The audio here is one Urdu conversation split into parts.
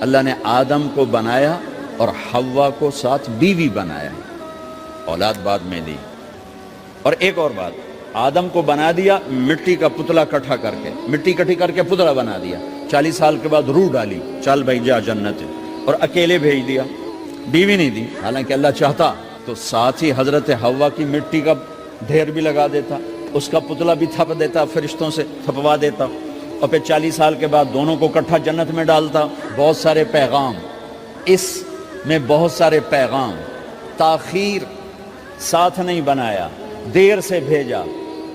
اللہ نے آدم کو بنایا اور حوا کو ساتھ بیوی بنایا، اولاد بعد میں دی۔ اور ایک اور بات، آدم کو بنا دیا مٹی کا پتلا کٹھا کر کے، مٹی کٹھی کر کے پتلا بنا دیا، 40 سال کے بعد روح ڈالی، چل بھائی جا جنت ہے، اور اکیلے بھیج دیا، بیوی نہیں دی۔ حالانکہ اللہ چاہتا تو ساتھ ہی حضرت حوا کی مٹی کا ڈھیر بھی لگا دیتا، اس کا پتلا بھی تھپ دیتا، فرشتوں سے تھپوا دیتا، اور پھر 40 سال کے بعد دونوں کو کٹھا جنت میں ڈالتا۔ بہت سارے پیغام، اس میں بہت سارے پیغام، تاخیر ساتھ نہیں بنایا، دیر سے بھیجا،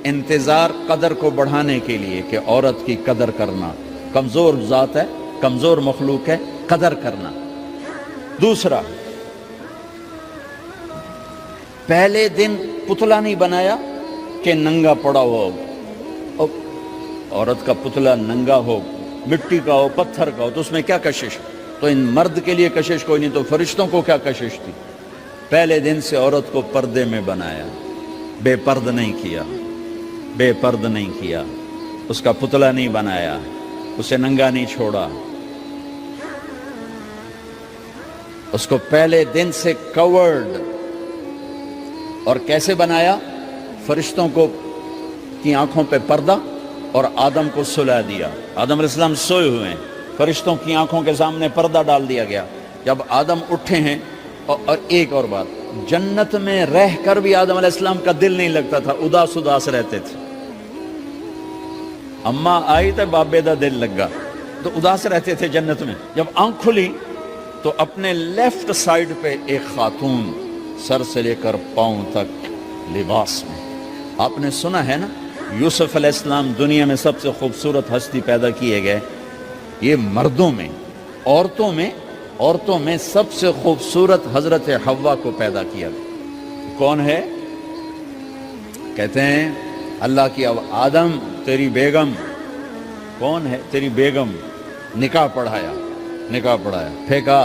انتظار قدر کو بڑھانے کے لیے کہ عورت کی قدر کرنا، کمزور ذات ہے، کمزور مخلوق ہے، قدر کرنا۔ دوسرا، پہلے دن پتلا نہیں بنایا کہ ننگا پڑا ہو، عورت کا پتلا ننگا ہو، مٹی کا ہو، پتھر کا ہو، تو اس میں کیا کشش؟ تو ان مرد کے لیے کشش کوئی نہیں، تو فرشتوں کو کیا کشش تھی؟ پہلے دن سے عورت کو پردے میں بنایا، بے پرد نہیں کیا، بے پرد نہیں کیا، اس کا پتلا نہیں بنایا، اسے ننگا نہیں چھوڑا، اس کو پہلے دن سے کورڈ۔ اور کیسے بنایا؟ فرشتوں کو کی آنکھوں پہ پردہ اور آدم کو سلا دیا۔ آدم علیہ السلام سوئے ہوئے ہیں، فرشتوں کی آنکھوں کے سامنے پردہ ڈال دیا گیا۔ جب آدم اٹھے ہیں، اور ایک اور بات، جنت میں رہ کر بھی آدم علیہ السلام کا دل نہیں لگتا تھا، اداس اداس رہتے تھے۔ اماں آئی تو بابے دا دل لگا، تو اداس رہتے تھے جنت میں۔ جب آنکھ کھلی تو اپنے لیفٹ سائیڈ پہ ایک خاتون، سر سے لے کر پاؤں تک لباس میں۔ آپ نے سنا ہے نا، یوسف علیہ السلام دنیا میں سب سے خوبصورت ہستی پیدا کیے گئے، یہ مردوں میں، عورتوں میں سب سے خوبصورت حضرت حوا کو پیدا کیا گیا۔ کون ہے؟ کہتے ہیں اللہ کی آدم تیری بیگم، کون ہے تیری بیگم؟ نکاح پڑھایا، پھینکا،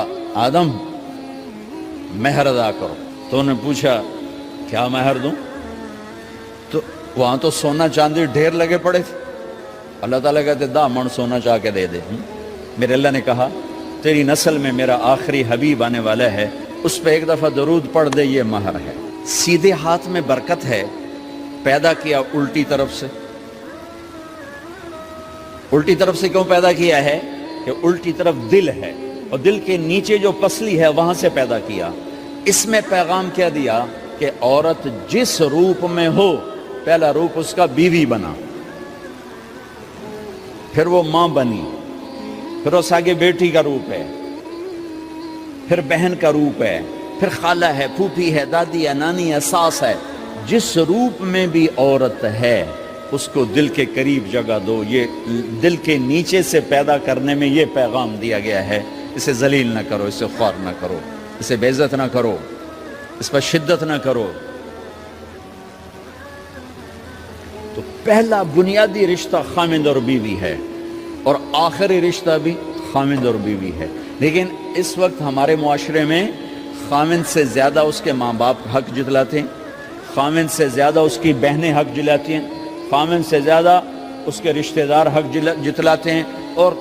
آدم مہر ادا کرو۔ تو انہوں نے پوچھا کیا مہر دوں؟ تو وہاں تو سونا چاندی ڈھیر لگے پڑے تھے۔ اللہ تعالیٰ کہتے دا من سونا چاہ کے دے دے۔ میرے اللہ نے کہا تیری نسل میں میرا آخری حبیب آنے والا ہے، اس پہ ایک دفعہ درود پڑھ دے، یہ مہر ہے۔ سیدھے ہاتھ میں برکت ہے، پیدا کیا الٹی طرف سے۔ الٹی طرف سے کیوں پیدا کیا ہے؟ کہ الٹی طرف دل ہے، اور دل کے نیچے جو پسلی ہے وہاں سے پیدا کیا۔ اس میں پیغام کیا دیا کہ عورت جس روپ میں ہو، پہلا روپ اس کا بیوی بنا، پھر وہ ماں بنی، پھر اس آگے بیٹی کا روپ ہے، پھر بہن کا روپ ہے، پھر خالہ ہے، پھوپھی ہے، دادی ہے، نانی ہے، ساس ہے۔ جس روپ میں بھی عورت ہے اس کو دل کے قریب جگہ دو۔ یہ دل کے نیچے سے پیدا کرنے میں یہ پیغام دیا گیا ہے، اسے ذلیل نہ کرو، اسے خوار نہ کرو، اسے بے عزت نہ کرو، اس پر شدت نہ کرو۔ تو پہلا بنیادی رشتہ خامند اور بیوی ہے، اور آخری رشتہ بھی خامند اور بیوی ہے۔ لیکن اس وقت ہمارے معاشرے میں خامند سے زیادہ اس کے ماں باپ حق جتلاتے ہیں، خامند سے زیادہ اس کی بہنیں حق جلاتی ہیں، خامند سے زیادہ اس کے رشتہ دار حق جتلاتے ہیں، اور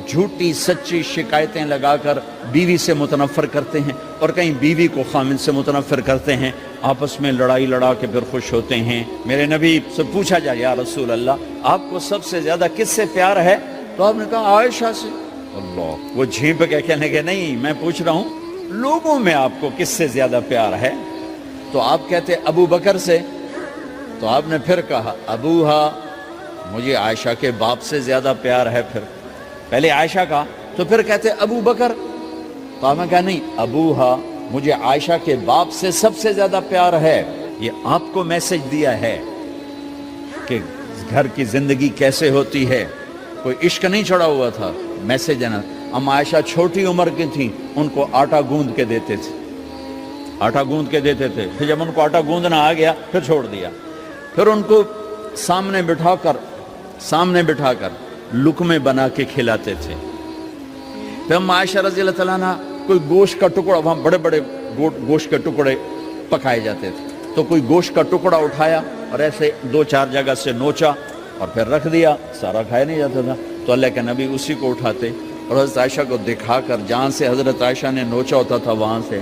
جھوٹی سچی شکایتیں لگا کر بیوی سے متنفر کرتے ہیں، اور کہیں بیوی کو خامند سے متنفر کرتے ہیں، آپس میں لڑائی لڑا کے پھر خوش ہوتے ہیں۔ میرے نبی سے پوچھا جائے یا رسول اللہ آپ کو سب سے زیادہ کس سے پیار ہے؟ تو آپ نے کہا عائشہ سے۔ اللہ، وہ جھینپ کے کہنے لگے نہیں، میں پوچھ رہا ہوں لوگوں میں آپ کو کس سے زیادہ پیار ہے؟ تو آپ کہتے ابو بکر سے۔ تو آپ نے پھر کہا ابوہا، مجھے عائشہ کے باپ سے زیادہ پیار ہے۔ پھر پہلے عائشہ کا، تو پھر کہتے ابو بکر۔ تو آپ نے کہا نہیں، ابوہا، مجھے عائشہ کے باپ سے سب سے زیادہ پیار ہے۔ یہ آپ کو میسج دیا ہے کہ گھر کی زندگی کیسے ہوتی ہے، کوئی عشق نہیں چڑھا ہوا تھا، میسج ہے نا۔ ہم عائشہ چھوٹی عمر کی تھیں، ان کو آٹا گوندھ کے دیتے تھے، آٹا گوندھ کے دیتے تھے، پھر جب ان کو آٹا گوندھنا آ گیا پھر چھوڑ دیا، پھر ان کو سامنے بٹھا کر لقمے بنا کے کھلاتے تھے۔ پھر ہم عائشہ رضی اللہ تعالیٰ عنہ کوئی گوشت کا ٹکڑا، وہاں بڑے بڑے گوشت کے ٹکڑے پکائے جاتے تھے، تو کوئی گوشت کا ٹکڑا اٹھایا اور ایسے 2-4 جگہ سے نوچا اور پھر رکھ دیا، سارا کھایا نہیں جاتا تھا، تو اللہ کے نبی اسی کو اٹھاتے اور حضرت عائشہ کو دکھا کر جہاں سے حضرت عائشہ نے نوچا ہوتا تھا وہاں سے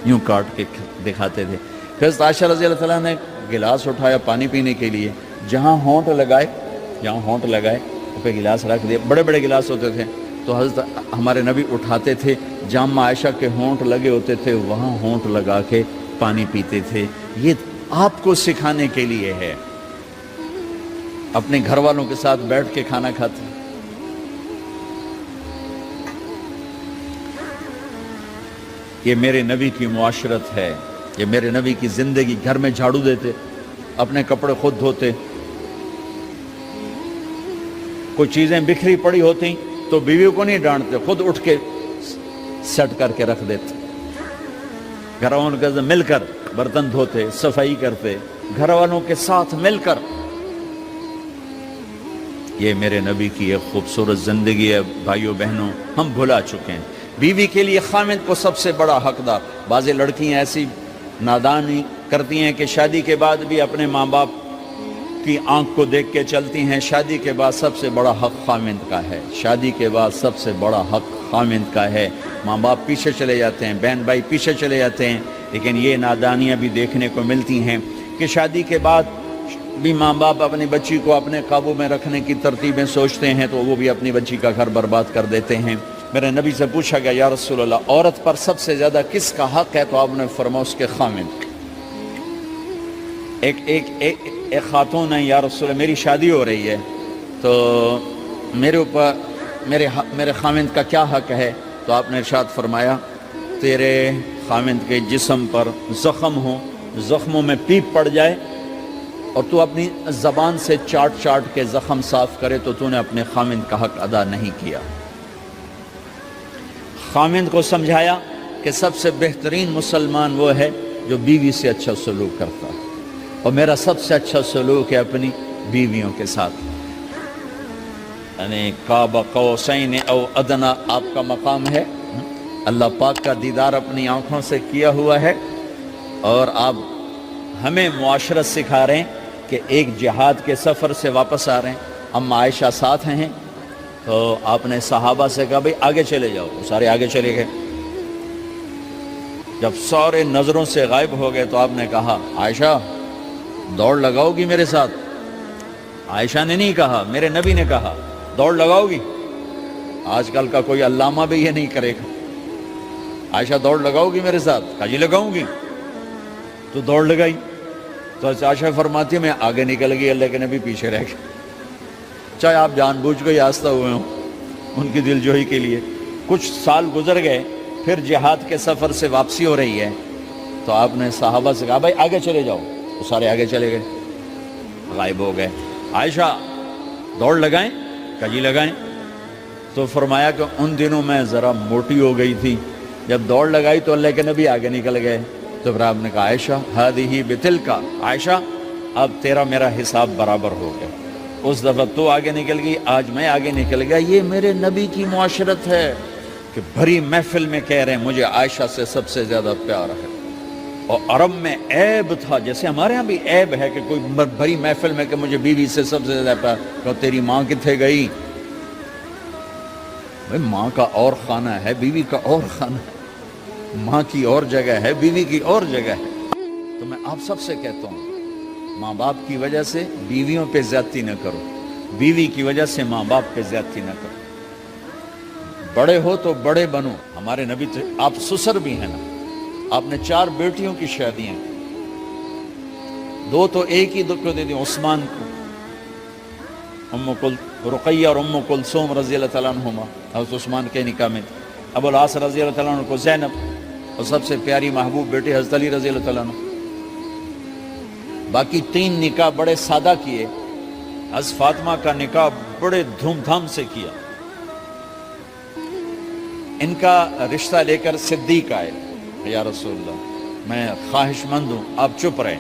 یوں کاٹ کے دکھاتے تھے. پھر حضرت عائشہ رضی اللہ تعالیٰ نے گلاس اٹھایا پانی پینے کے لیے, جہاں ہونٹ لگائے پہ گلاس رکھ دیا. بڑے بڑے گلاس ہوتے تھے تو حضرت ہمارے نبی اٹھاتے تھے, جہاں عائشہ کے ہونٹ لگے ہوتے تھے وہاں ہونٹ لگا کے پانی پیتے تھے. یہ آپ کو سکھانے کے لیے ہے. اپنے گھر والوں کے ساتھ بیٹھ کے کھانا کھاتے. یہ میرے نبی کی معاشرت ہے, یہ میرے نبی کی زندگی. گھر میں جھاڑو دیتے, اپنے کپڑے خود دھوتے, کوئی چیزیں بکھری پڑی ہوتی تو بیوی کو نہیں ڈانٹتے, خود اٹھ کے سیٹ کر کے رکھ دیتے. گھر والوں کے ساتھ مل کر برتن دھوتے, صفائی کرتے, گھر والوں کے ساتھ مل کر. یہ میرے نبی کی ایک خوبصورت زندگی ہے. بھائیوں بہنوں, ہم بھلا چکے ہیں. بیوی کے لیے خامند کو سب سے بڑا حقدار. بعض لڑکیاں ایسی نادانی کرتی ہیں کہ شادی کے بعد بھی اپنے ماں باپ کی آنکھ کو دیکھ کے چلتی ہیں. شادی کے بعد سب سے بڑا حق خامند کا ہے. شادی کے بعد سب سے بڑا حق خامند کا ہے. ماں باپ پیچھے چلے جاتے ہیں, بہن بھائی پیچھے چلے جاتے ہیں. لیکن یہ نادانیاں بھی دیکھنے کو ملتی ہیں کہ شادی کے بعد بھی ماں باپ اپنی بچی کو اپنے قابو میں رکھنے کی ترتیبیں سوچتے ہیں تو وہ بھی اپنی بچی کا گھر برباد کر دیتے ہیں. میرے نبی سے پوچھا گیا, یا رسول اللہ, عورت پر سب سے زیادہ کس کا حق ہے؟ تو آپ نے فرمایا اس کے خامند. ایک خاتون ہے, یا رسول اللہ میری شادی ہو رہی ہے تو میرے اوپر میرے خامند کا کیا حق ہے؟ تو آپ نے ارشاد فرمایا, تیرے خامند کے جسم پر زخم ہو, زخموں میں پیپ پڑ جائے اور تو اپنی زبان سے چاٹ کے زخم صاف کرے تو تو نے اپنے خامند کا حق ادا نہیں کیا. خامند کو سمجھایا کہ سب سے بہترین مسلمان وہ ہے جو بیوی سے اچھا سلوک کرتا ہے, اور میرا سب سے اچھا سلوک ہے اپنی بیویوں کے ساتھ. یعنی قاب قوسین او ادنا آپ کا مقام ہے. اللہ پاک کا دیدار اپنی آنکھوں سے کیا ہوا ہے, اور آپ ہمیں معاشرت سکھا رہے ہیں کہ ایک جہاد کے سفر سے واپس آ رہے ہیں. اما عائشہ ساتھ ہیں تو آپ نے صحابہ سے کہا بھئی آگے چلے جاؤ. تو سارے آگے چلے گئے. جب سارے نظروں سے غائب ہو گئے تو آپ نے کہا, عائشہ دوڑ لگاؤ گی میرے ساتھ؟ عائشہ نے نہیں کہا, میرے نبی نے کہا, دوڑ لگاؤ گی؟ آج کل کا کوئی علامہ بھی یہ نہیں کرے گا. عائشہ دوڑ لگاؤ گی میرے ساتھ؟ کہا جی لگاؤں گی. تو دوڑ لگائی. تو عائشہ فرماتی ہے میں آگے نکل گئی, اللہ کے نبی پیچھے رہ گئے. چاہے آپ جان بوجھ کے آستہ ہوئے ہوں ان کی دل جوئی کے لیے. کچھ سال گزر گئے, پھر جہاد کے سفر سے واپسی ہو رہی ہے تو آپ نے صحابہ سے کہا بھائی آگے چلے جاؤ. تو سارے آگے چلے گئے, غائب ہو گئے. عائشہ دوڑ لگائیں؟ کہا جی لگائیں. تو فرمایا کہ ان دنوں میں ذرا موٹی ہو گئی تھی, جب دوڑ لگائی تو اللہ کے نبی آگے نکل گئے. تو پھر آپ نے کہا عائشہ ہذہ بتلک, عائشہ اب تیرا میرا حساب برابر ہو گیا. اس دفعہ تو آگے نکل گئی, آج میں آگے نکل گیا. یہ میرے نبی کی معاشرت ہے کہ بھری محفل میں کہہ رہے ہیں مجھے عائشہ سے سب سے زیادہ پیار ہے. اور عرب میں عیب تھا, جیسے ہمارے ہاں بھی عیب ہے کہ کوئی بھری محفل میں کہ مجھے بیوی سے سب سے زیادہ پیار. کہ تیری ماں کتنے گئی؟ بھائی ماں کا اور خانہ ہے, بیوی کا اور خانہ ہے. ماں کی اور جگہ ہے, بیوی کی اور جگہ ہے. تو میں آپ سب سے کہتا ہوں, ماں باپ کی وجہ سے بیویوں پہ زیادتی نہ کرو, بیوی کی وجہ سے ماں باپ پہ زیادتی نہ کرو. بڑے ہو تو بڑے بنو. ہمارے نبی تھے, آپ سسر بھی ہیں نا, آپ نے 4 بیٹیوں کی شادیاں, 2 تو ایک ہی کو دے دی عثمان کو, رقیہ اور ام کلثوم رضی اللہ تعالیٰ عنہما حضرت عثمان کے نکاح میں. ابو العاص رضی اللہ تعالیٰ عنہ کو زینب, اور سب سے پیاری محبوب بیٹی حضرت علی رضی اللہ تعالیٰ عنہ. باقی 3 نکاح بڑے سادہ کیے. حضرت فاطمہ کا نکاح بڑے دھوم دھام سے کیا. ان کا رشتہ لے کر صدیق آئے, یا رسول اللہ میں خواہش مند ہوں, آپ چپ رہے.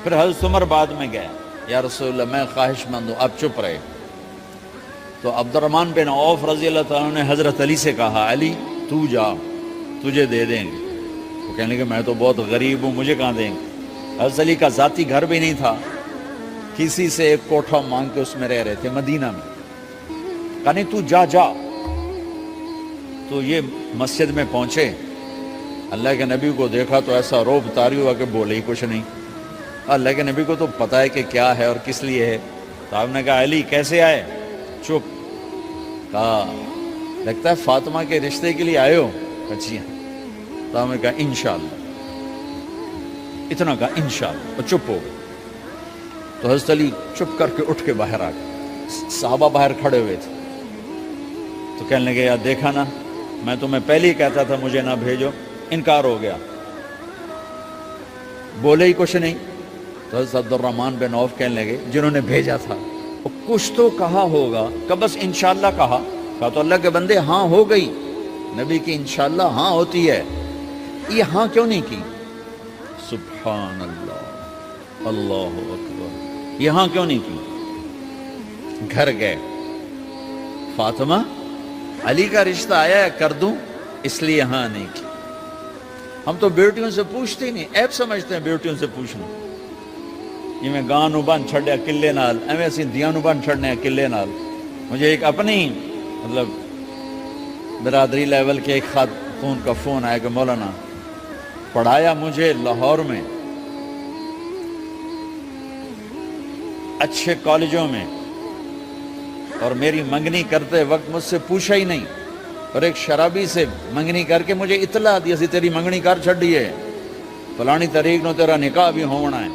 پھر حضرت عمر بعد میں گیا, یا رسول اللہ میں خواہش مند ہوں, آپ چپ رہے. تو عبد الرحمن بن عوف رضی اللہ تعالیٰ نے حضرت علی سے کہا, علی تو جا, تجھے دے دیں گے. وہ کہنے کہ میں تو بہت غریب ہوں, مجھے کہاں دیں گے. حضرت علی کا ذاتی گھر بھی نہیں تھا, کسی سے ایک کوٹھا مانگ کے اس میں رہ رہے تھے مدینہ میں. کہا نہیں تو جا جا. تو یہ مسجد میں پہنچے, اللہ کے نبی کو دیکھا تو ایسا روب طاری ہوا کہ بولے ہی کچھ نہیں. اللہ کے نبی کو تو پتہ ہے کہ کیا ہے اور کس لیے ہے. تو آپ نے کہا علی کیسے آئے؟ چپ. کہا لگتا ہے فاطمہ کے رشتے کے لیے آئے ہو. جی ہاں. تو آپ نے کہا انشاءاللہ. اتنا کہا انشاءاللہ اور چپ ہو گئے. تو حضرت علی چپ کر کے اٹھ کے باہر آ گئے. صحابہ باہر کھڑے ہوئے تھے. تو کہنے لگے یار دیکھا نا, میں تمہیں پہلے ہی کہتا تھا مجھے نہ بھیجو, انکار ہو گیا, بولے ہی کچھ نہیں. تو حضرت عبد الرحمن بن عوف کہنے لگے جنہوں نے بھیجا تھا وہ کچھ تو کہا ہوگا, کہ بس انشاءاللہ کہا. کہا تو اللہ کے بندے ہاں ہو گئی, نبی کی انشاءاللہ ہاں ہوتی ہے, یہ ہاں کیوں نہیں کی؟ سبحان اللہ, اللہ اکبر, یہ ہاں کیوں نہیں کی؟ گھر گئے, فاطمہ علی کا رشتہ آیا ہے کر دوں, اس لیے ہاں نہیں کی. ہم تو بیٹیوں سے پوچھتے ہی نہیں, ایپ سمجھتے ہیں بیٹیوں سے پوچھنا. یہ میں گاں نو بن چھڑیا قلعے نال, ایویں اسی دیاں نو بن چھڑنے قلعے نال. مجھے ایک اپنی مطلب برادری لیول کے ایک خاتون کا فون آیا کہ مولانا پڑھایا مجھے لاہور میں اچھے کالجوں میں, اور میری منگنی کرتے وقت مجھ سے پوچھا ہی نہیں, اور ایک شرابی سے منگنی کر کے مجھے اطلاع دی سی تیری منگنی کر چھڑی ہے, فلانی تاریخ نو تیرا نکاح بھی ہونا ہے.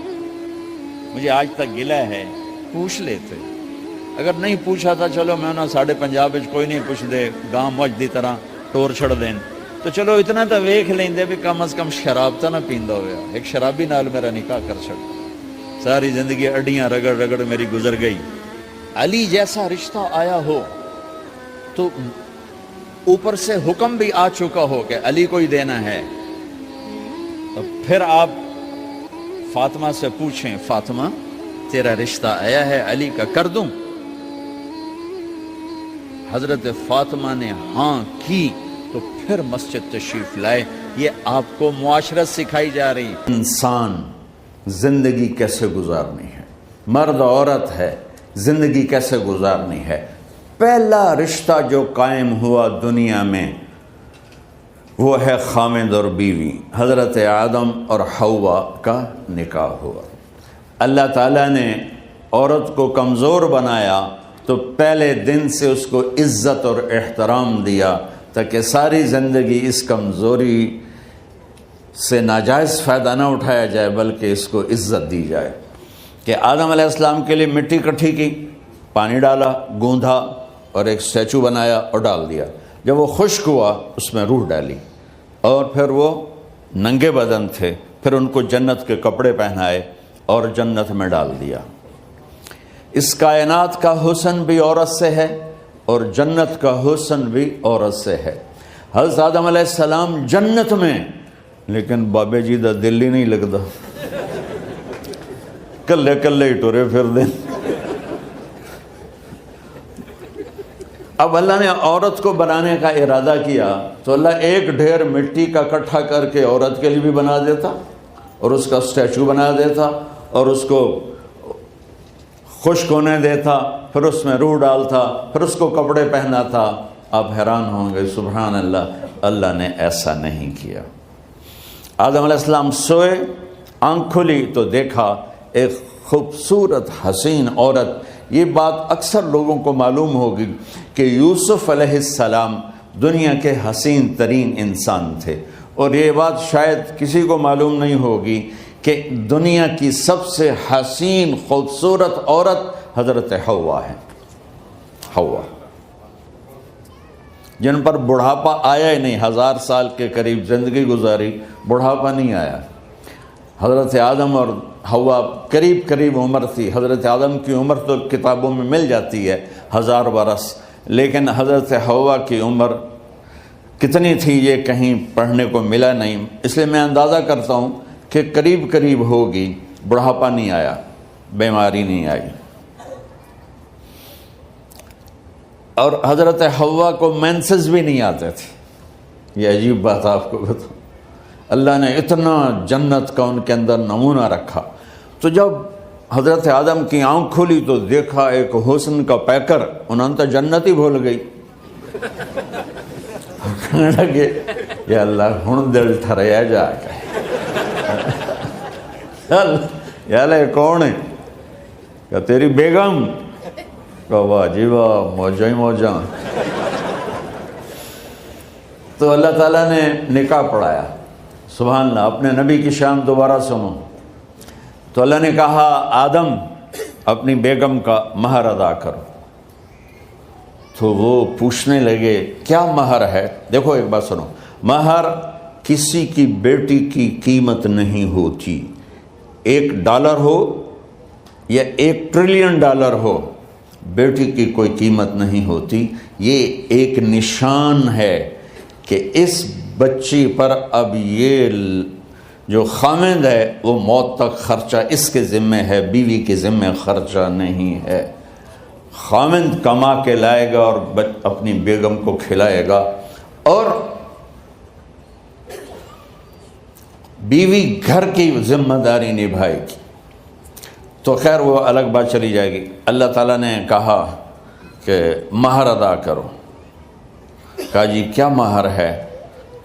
مجھے آج تک گلہ ہے, پوچھ لیتے. اگر نہیں پوچھا تھا چلو میں نہ ساڑھے پنجاب کوئی نہیں پوچھ دے, گاں مجھ دی طرح ٹور چھڑ دیں, تو چلو اتنا تو ویکھ لیندے بھی کم از کم شراب تو نہ پیندا ہویا. ایک شرابی نال میرا نکاح کر چھڑ, ساری زندگی اڈیاں رگڑ رگڑ میری گزر گئی. علی جیسا رشتہ آیا ہو تو اوپر سے حکم بھی آ چکا ہو کہ علی کو ہی دینا ہے, تو پھر آپ فاطمہ سے پوچھیں فاطمہ تیرا رشتہ آیا ہے علی کا کر دوں؟ حضرت فاطمہ نے ہاں کی تو پھر مسجد تشریف لائے. یہ آپ کو معاشرت سکھائی جا رہی ہے, انسان زندگی کیسے گزارنی ہے, مرد عورت ہے زندگی کیسے گزارنی ہے. پہلا رشتہ جو قائم ہوا دنیا میں وہ ہے خامد اور بیوی. حضرت آدم اور حوا کا نکاح ہوا. اللہ تعالیٰ نے عورت کو کمزور بنایا تو پہلے دن سے اس کو عزت اور احترام دیا تاکہ ساری زندگی اس کمزوری سے ناجائز فائدہ نہ اٹھایا جائے بلکہ اس کو عزت دی جائے. کہ آدم علیہ السلام کے لیے مٹی کٹھی کی, پانی ڈالا, گوندھا اور ایک اسٹیچو بنایا اور ڈال دیا. جب وہ خشک ہوا اس میں روح ڈالی, اور پھر وہ ننگے بدن تھے, پھر ان کو جنت کے کپڑے پہنائے اور جنت میں ڈال دیا. اس کائنات کا حسن بھی عورت سے ہے اور جنت کا حسن بھی عورت سے ہے. حضرت آدم علیہ السلام جنت میں, لیکن بابے جی دا دل ہی نہیں لگتا, کلے کلے ہی ٹورے پھر دیں. اب اللہ نے عورت کو بنانے کا ارادہ کیا تو اللہ ایک ڈھیر مٹی کا اکٹھا کر کے عورت کے لیے بھی بنا دیتا اور اس کا اسٹیچو بنا دیتا اور اس کو خشک ہونے دیتا, پھر اس میں روح ڈالتا, پھر اس کو کپڑے پہناتا. آپ حیران ہوں گے سبحان اللہ, اللہ نے ایسا نہیں کیا. آدم علیہ السلام سوئے, آنکھ کھلی تو دیکھا ایک خوبصورت حسین عورت. یہ بات اکثر لوگوں کو معلوم ہوگی کہ یوسف علیہ السلام دنیا کے حسین ترین انسان تھے, اور یہ بات شاید کسی کو معلوم نہیں ہوگی کہ دنیا کی سب سے حسین خوبصورت عورت حضرت حوا ہے. حوا جن پر بڑھاپا آیا ہی نہیں, 1000 سال کے قریب زندگی گزاری, بڑھاپا نہیں آیا. حضرت آدم اور حوا قریب قریب عمر تھی. حضرت آدم کی عمر تو کتابوں میں مل جاتی ہے 1000 برس, لیکن حضرت حوا کی عمر کتنی تھی یہ کہیں پڑھنے کو ملا نہیں. اس لیے میں اندازہ کرتا ہوں کہ قریب قریب ہوگی. بڑھاپا نہیں آیا, بیماری نہیں آئی. اور حضرت حوا کو مینسز بھی نہیں آتے تھے. یہ عجیب بات آپ کو بتاؤں, اللہ نے اتنا جنت کا ان کے اندر نمونہ رکھا. تو جب حضرت آدم کی آنکھ کھلی تو دیکھا ایک حسن کا پیکر، انہوں تو جنت ہی بھول گئی. کہنے لگے یا اللہ ہن دل ٹھریا جا کے. یا اللہ کون ہے؟ کہ تیری بیگم. کہ واہ جی واہ، موجاں ہی موجاں. تو اللہ تعالیٰ نے نکاح پڑھایا. سبحان اللہ. اپنے نبی کی شان دوبارہ سنو. تو اللہ نے کہا آدم اپنی بیگم کا مہر ادا کرو. تو وہ پوچھنے لگے کیا مہر ہے؟ دیکھو ایک بات سنو، مہر کسی کی بیٹی کی قیمت نہیں ہوتی. $1 ہو یا $1 ٹریلین ہو، بیٹی کی کوئی قیمت نہیں ہوتی. یہ ایک نشان ہے کہ اس بچی پر اب یہ جو خامند ہے وہ موت تک خرچہ اس کے ذمہ ہے، بیوی کے ذمہ خرچہ نہیں ہے. خامند کما کے لائے گا اور اپنی بیگم کو کھلائے گا، اور بیوی گھر کی ذمہ داری نبھائے گی. تو خیر وہ الگ بات چلی جائے گی. اللہ تعالیٰ نے کہا کہ مہر ادا کرو. کہا جی کیا مہر ہے؟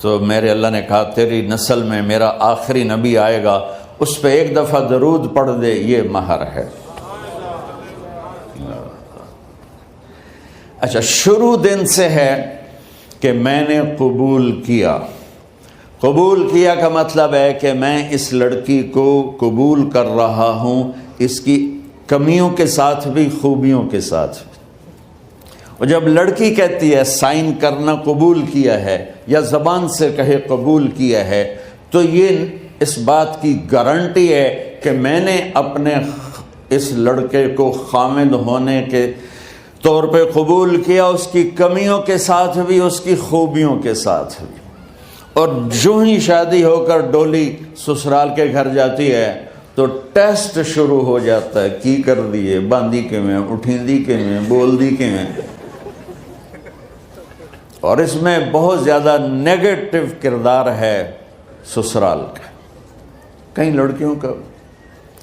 تو میرے اللہ نے کہا تیری نسل میں میرا آخری نبی آئے گا، اس پہ ایک دفعہ درود پڑھ دے، یہ مہر ہے. اچھا، شروع دن سے ہے کہ میں نے قبول کیا. قبول کیا کا مطلب ہے کہ میں اس لڑکی کو قبول کر رہا ہوں، اس کی کمیوں کے ساتھ بھی خوبیوں کے ساتھ بھی. اور جب لڑکی کہتی ہے سائن کرنا قبول کیا ہے، یا زبان سے کہے قبول کیا ہے، تو یہ اس بات کی گارنٹی ہے کہ میں نے اپنے اس لڑکے کو خامد ہونے کے طور پہ قبول کیا، اس کی کمیوں کے ساتھ بھی، اس کی خوبیوں کے ساتھ بھی. اور جو ہی شادی ہو کر ڈولی سسرال کے گھر جاتی ہے تو ٹیسٹ شروع ہو جاتا ہے، کی کر دیے، باندھی کے میں، اٹھیندی کے میں، بول دی کے میں. اور اس میں بہت زیادہ نیگیٹو کردار ہے سسرال کا، کئی لڑکیوں کا،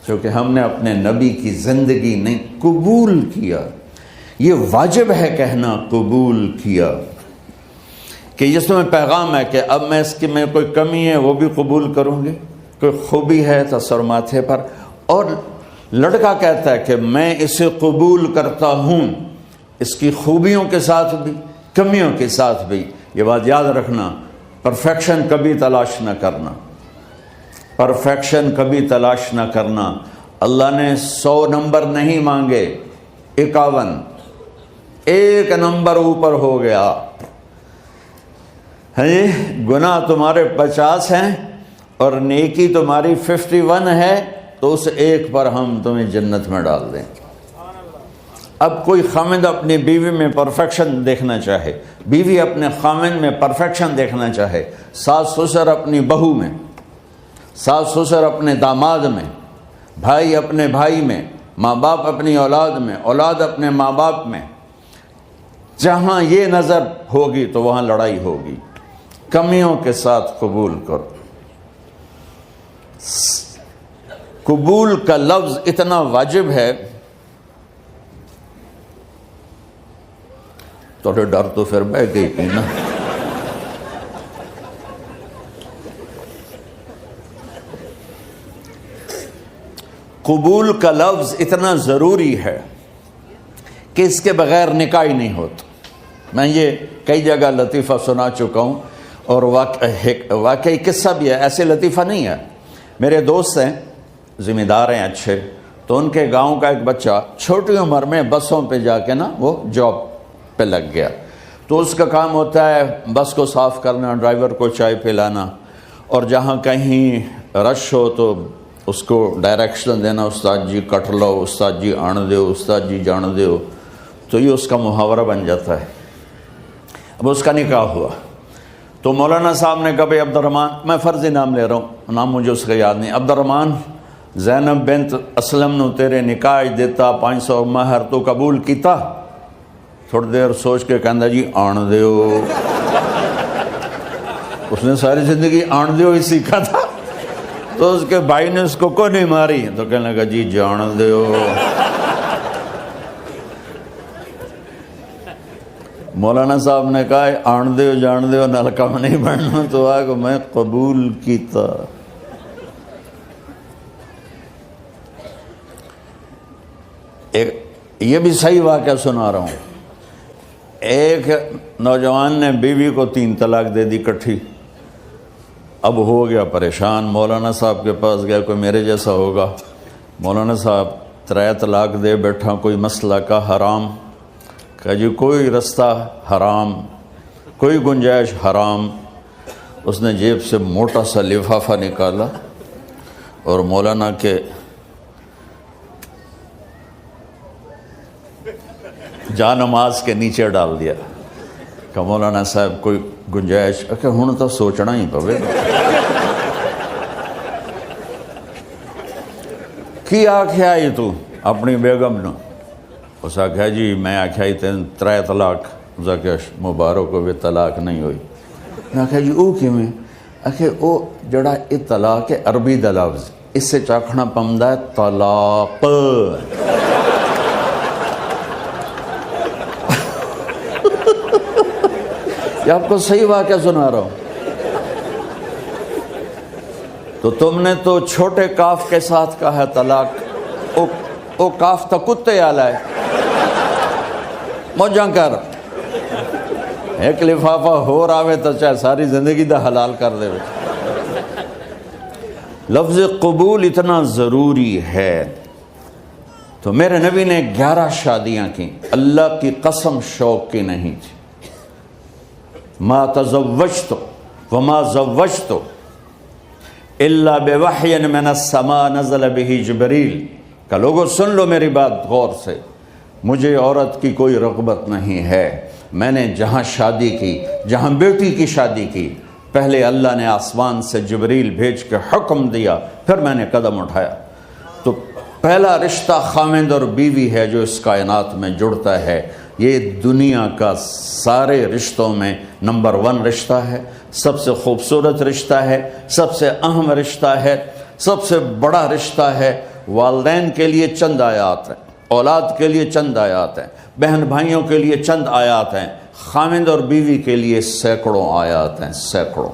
کیونکہ ہم نے اپنے نبی کی زندگی نہیں قبول کیا. یہ واجب ہے کہنا قبول کیا، کہ اس میں پیغام ہے کہ اب میں اس کی میں کوئی کمی ہے وہ بھی قبول کروں گی، کوئی خوبی ہے تو سر ماتھے پر. اور لڑکا کہتا ہے کہ میں اسے قبول کرتا ہوں، اس کی خوبیوں کے ساتھ بھی، کمیوں کے ساتھ بھی. یہ بات یاد رکھنا، پرفیکشن کبھی تلاش نہ کرنا، پرفیکشن کبھی تلاش نہ کرنا. اللہ نے 100 نمبر نہیں مانگے، 51، ایک نمبر اوپر ہو گیا. گناہ تمہارے 50 ہیں اور نیکی تمہاری 51 ہے، تو اس ایک پر ہم تمہیں جنت میں ڈال دیں. اب کوئی خامند اپنی بیوی میں پرفیکشن دیکھنا چاہے، بیوی اپنے خامند میں پرفیکشن دیکھنا چاہے، ساس سسر اپنی بہو میں، ساس سسر اپنے داماد میں، بھائی اپنے بھائی میں، ماں باپ اپنی اولاد میں، اولاد اپنے ماں باپ میں، جہاں یہ نظر ہوگی تو وہاں لڑائی ہوگی. کمیوں کے ساتھ قبول کرو. قبول کا لفظ اتنا واجب ہے، تو ڈر تو پھر بہ گئی تھی نا. قبول کا لفظ اتنا ضروری ہے کہ اس کے بغیر نکاح ہی نہیں ہوتا. میں یہ کئی جگہ لطیفہ سنا چکا ہوں، اور واقعی قصہ بھی ہے، ایسے لطیفہ نہیں ہے. میرے دوست ہیں، ذمہ دار ہیں اچھے، تو ان کے گاؤں کا ایک بچہ چھوٹی عمر میں بسوں پہ جا کے نا وہ جاب پہ لگ گیا. تو اس کا کام ہوتا ہے بس کو صاف کرنا، ڈرائیور کو چائے پلانا، اور جہاں کہیں رش ہو تو اس کو ڈائریکشن دینا، استاد جی کٹ لو، استاد جی آن دیو، استاد جی جان دیو. تو یہ اس کا محاورہ بن جاتا ہے. اب اس کا نکاح ہوا تو مولانا صاحب نے کہا بھائی عبد الرحمن، میں فرضی نام لے رہا ہوں، نام مجھے اس کا یاد نہیں، عبد الرحمن زینب بنت اسلم نو تیرے نکاح دیتا 500 مہر تو قبول کیتا؟ تھوڑی دیر سوچ کے کہندا جی آن دیو. اس نے ساری زندگی آن دیو ہی سیکھا تھا. تو اس کے بھائی نے اس کو نہیں ماری تو کہنے لگا جی جان دیو. مولانا صاحب نے کہا آن دیو جان دیو نال کم نہیں بننا. تو آگا میں قبول کیتا. یہ بھی صحیح واقعہ سنا رہا ہوں. ایک نوجوان نے بیوی کو 3 طلاق دے دی کٹھی. اب ہو گیا پریشان, مولانا صاحب کے پاس گیا, کوئی میرے جیسا ہوگا. مولانا صاحب 3 طلاق دے بیٹھا, کوئی مسئلہ کا حرام. کہا جی کوئی رستہ حرام, کوئی گنجائش حرام. اس نے جیب سے موٹا سا لفافہ نکالا اور مولانا کے جا نماز کے نیچے ڈال دیا. کہ مولانا صاحب کوئی گنجائش, کہ ہن تو سوچنا ہی پوے. کی آکھیا یہ تو اپنی بیگم نو؟ اس آکھیا جی میں آکھیا ہی 3 طلاق. اس آکھیا مبارک ہوئے طلاق نہیں ہوئی. میں آکھیا جی او کیویں؟ آکھے او جڑا یہ طلاق ہے عربی دا لفظ, اس سے چاکھنا پمدا ہے طلاق. یہ آپ کو صحیح واقعہ سنا رہا ہوں. تو تم نے تو چھوٹے کاف کے ساتھ کہا ہے طلاق. او کاف تا کتے آلا ہے. موجاں کر ایک لفافہ ہو راوے تو چاہے ساری زندگی دا حلال کر دے. لفظ قبول اتنا ضروری ہے. تو میرے نبی نے 11 شادیاں کی. اللہ کی قسم شوق کی نہیں تھی. ما تزوجت وما زوجت الا بوحی من السماء نزل به جبریل. کہ لوگوں سن لو میری بات غور سے, مجھے عورت کی کوئی رغبت نہیں ہے. میں نے جہاں شادی کی, جہاں بیٹی کی شادی کی, پہلے اللہ نے آسمان سے جبریل بھیج کے حکم دیا, پھر میں نے قدم اٹھایا. تو پہلا رشتہ خاوند اور بیوی ہے جو اس کائنات میں جڑتا ہے. یہ دنیا کا سارے رشتوں میں نمبر 1 رشتہ ہے, سب سے خوبصورت رشتہ ہے, سب سے اہم رشتہ ہے, سب سے بڑا رشتہ ہے. والدین کے لیے چند آیات ہیں, اولاد کے لیے چند آیات ہیں, بہن بھائیوں کے لیے چند آیات ہیں, خاوند اور بیوی کے لیے سینکڑوں آیات ہیں, سینکڑوں.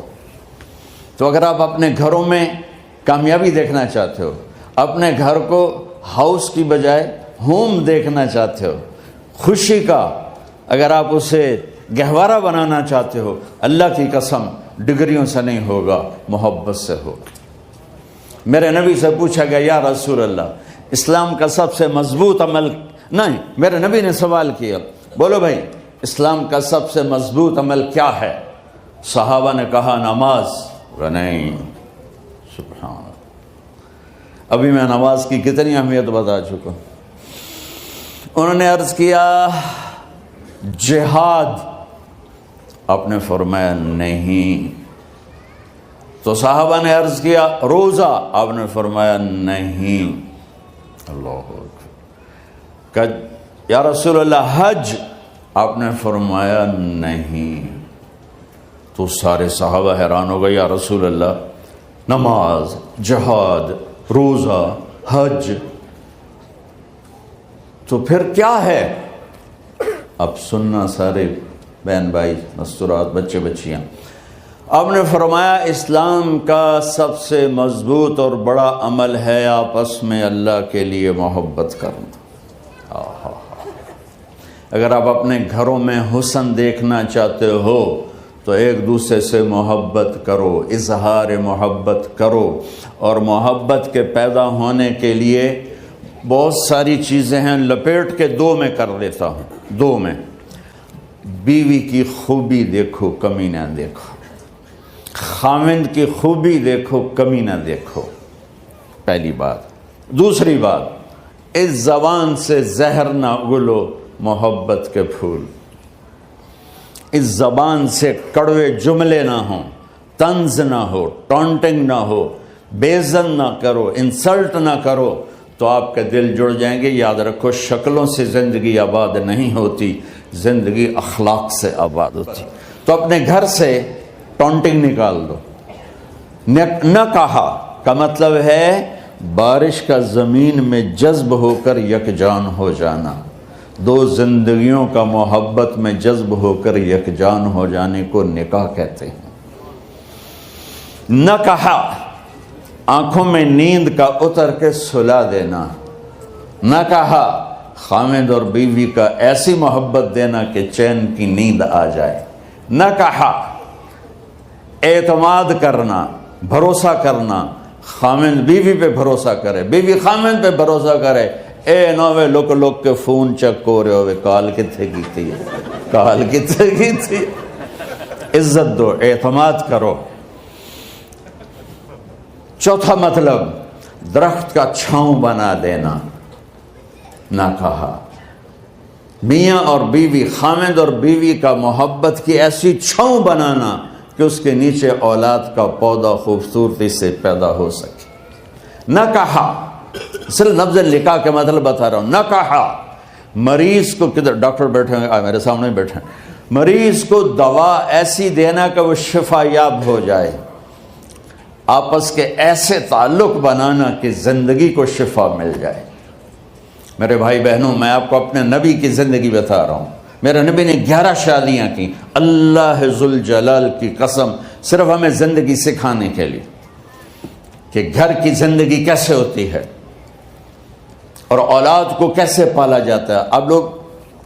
تو اگر آپ اپنے گھروں میں کامیابی دیکھنا چاہتے ہو, اپنے گھر کو ہاؤس کی بجائے ہوم دیکھنا چاہتے ہو, خوشی کا اگر آپ اسے گہوارہ بنانا چاہتے ہو, اللہ کی قسم ڈگریوں سے نہیں ہوگا, محبت سے ہوگا. میرے نبی سے پوچھا گیا یا رسول اللہ اسلام کا سب سے مضبوط عمل, نہیں میرے نبی نے سوال کیا, بولو بھائی اسلام کا سب سے مضبوط عمل کیا ہے؟ صحابہ نے کہا نماز. نہیں سبحان اللہ, ابھی میں نماز کی کتنی اہمیت بتا چکا. انہوں نے عرض کیا جہاد, آپ نے فرمایا نہیں. تو صحابہ نے عرض کیا روزہ, آپ نے فرمایا نہیں. اللہ کہ یا رسول اللہ حج, آپ نے فرمایا نہیں. تو سارے صحابہ حیران ہو گئے, یا رسول اللہ نماز, جہاد, روزہ, حج, تو پھر کیا ہے؟ اب سننا سارے بہن بھائی, مستورات, بچے بچیاں. آپ نے فرمایا اسلام کا سب سے مضبوط اور بڑا عمل ہے آپس میں اللہ کے لیے محبت کرنا. اگر آپ اپنے گھروں میں حسن دیکھنا چاہتے ہو تو ایک دوسرے سے محبت کرو, اظہار محبت کرو. اور محبت کے پیدا ہونے کے لیے بہت ساری چیزیں ہیں, لپیٹ کے 2 میں کر لیتا ہوں. 2 میں بیوی کی خوبی دیکھو, کمی نہ دیکھو. خاوند کی خوبی دیکھو, کمی نہ دیکھو, پہلی بات. دوسری بات, اس زبان سے زہر نہ اگلو محبت کے پھول. اس زبان سے کڑوے جملے نہ ہوں, طنز نہ ہو, ٹونٹنگ نہ ہو, بیزن نہ کرو, انسلٹ نہ کرو, تو آپ کے دل جڑ جائیں گے. یاد رکھو شکلوں سے زندگی آباد نہیں ہوتی, زندگی اخلاق سے آباد ہوتی. تو اپنے گھر سے ٹونٹنگ نکال دو. نہ کہا کا مطلب ہے بارش کا زمین میں جذب ہو کر یکجان ہو جانا. دو زندگیوں کا محبت میں جذب ہو کر یکجان ہو جانے کو نکاح کہتے ہیں. نکاح آنکھوں میں نیند کا اتر کے سلا دینا. نکاح خامد اور بیوی کا ایسی محبت دینا کہ چین کی نیند آ جائے. نکاح اعتماد کرنا، بھروسہ کرنا. خامد بیوی پہ بھروسہ کرے، بیوی خامد پہ بھروسہ کرے. اے نوے لوک کے فون چیک ہو رہے ہوئے کال کتنے کی تھی، کال کتنے کی تھی. عزت دو، اعتماد کرو. چوتھا مطلب درخت کا چھاؤں بنا دینا. نہ کہا میاں اور بیوی، خامد اور بیوی کا محبت کی ایسی چھاؤں بنانا کہ اس کے نیچے اولاد کا پودا خوبصورتی سے پیدا ہو سکے. نہ کہا صرف لفظ نکاح کے مطلب بتا رہا ہوں. نہ کہا مریض کو، کدھر ڈاکٹر بیٹھے ہیں میرے سامنے بیٹھے ہیں، مریض کو دوا ایسی دینا کہ وہ شفا یاب ہو جائے. آپس کے ایسے تعلق بنانا کہ زندگی کو شفا مل جائے. میرے بھائی بہنوں، میں آپ کو اپنے نبی کی زندگی بتا رہا ہوں. میرے نبی نے 11 شادیاں کی. اللہ ذوالجلال کی قسم، صرف ہمیں زندگی سکھانے کے لیے کہ گھر کی زندگی کیسے ہوتی ہے اور اولاد کو کیسے پالا جاتا ہے. اب لوگ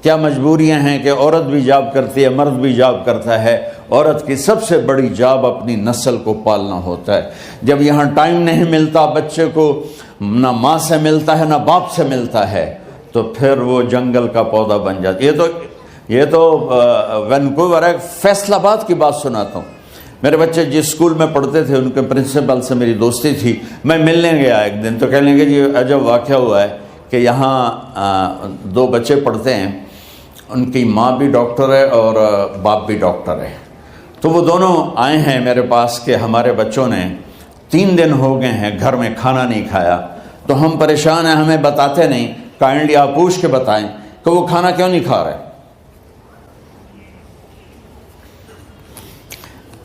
کیا مجبوریاں ہیں کہ عورت بھی جاب کرتی ہے، مرد بھی جاب کرتا ہے. عورت کی سب سے بڑی جاب اپنی نسل کو پالنا ہوتا ہے. جب یہاں ٹائم نہیں ملتا بچے کو، نہ ماں سے ملتا ہے نہ باپ سے ملتا ہے، تو پھر وہ جنگل کا پودا بن جاتا. یہ تو وینکوور ہے. فیصل آباد کی بات سناتا ہوں. میرے بچے جس اسکول میں پڑھتے تھے ان کے پرنسپل سے میری دوستی تھی. میں ملنے گیا ایک دن، تو کہنے لگے جی عجب واقعہ ہوا ہے کہ یہاں 2 بچے پڑھتے ہیں، ان کی ماں بھی ڈاکٹر ہے اور باپ بھی ڈاکٹر ہے. تو وہ دونوں آئے ہیں میرے پاس کہ ہمارے بچوں نے 3 دن ہو گئے ہیں گھر میں کھانا نہیں کھایا، تو ہم پریشان ہیں، ہمیں بتاتے نہیں. کائنڈلی آپ پوچھ کے بتائیں کہ وہ کھانا کیوں نہیں کھا رہے.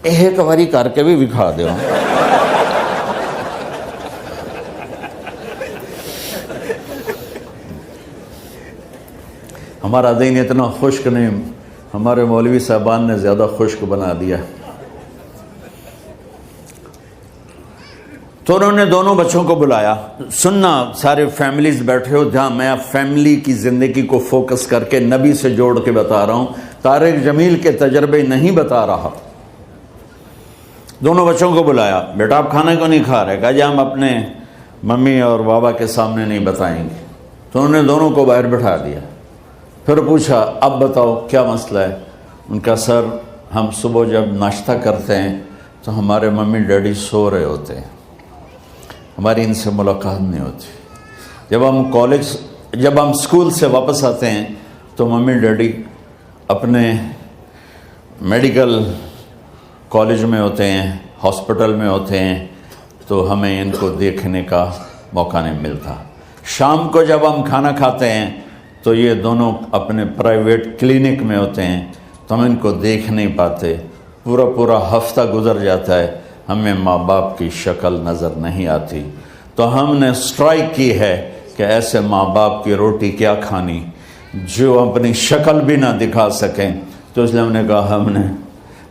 ایک باری کر کے بھی دکھا دو. ہمارا دین اتنا خشک نہیں، ہمارے مولوی صاحبان نے زیادہ خشک بنا دیا. تو انہوں نے دونوں بچوں کو بلایا. سننا، سارے فیملیز بیٹھے ہو جہاں میں فیملی کی زندگی کو فوکس کر کے نبی سے جوڑ کے بتا رہا ہوں، طارق جمیل کے تجربے نہیں بتا رہا. دونوں بچوں کو بلایا. بیٹا آپ کھانا کیوں نہیں کھا رہے؟ کہا جی ہم اپنے ممی اور بابا کے سامنے نہیں بتائیں گے. تو انہوں نے دونوں کو باہر بٹھا دیا. پھر پوچھا اب بتاؤ کیا مسئلہ ہے؟ ان کا سر ہم صبح جب ناشتہ کرتے ہیں تو ہمارے ممی ڈیڈی سو رہے ہوتے ہیں، ہماری ان سے ملاقات نہیں ہوتی. جب ہم اسکول سے واپس آتے ہیں تو ممی ڈیڈی اپنے میڈیکل کالج میں ہوتے ہیں، ہاسپٹل میں ہوتے ہیں، تو ہمیں ان کو دیکھنے کا موقع نہیں ملتا. شام کو جب ہم کھانا کھاتے ہیں تو یہ دونوں اپنے پرائیویٹ کلینک میں ہوتے ہیں، تو ہم ان کو دیکھ نہیں پاتے. پورا ہفتہ گزر جاتا ہے، ہمیں ماں باپ کی شکل نظر نہیں آتی. تو ہم نے اسٹرائک کی ہے کہ ایسے ماں باپ کی روٹی کیا کھانی جو اپنی شکل بھی نہ دکھا سکیں. تو اس لیے ہم نے کہا ہم نے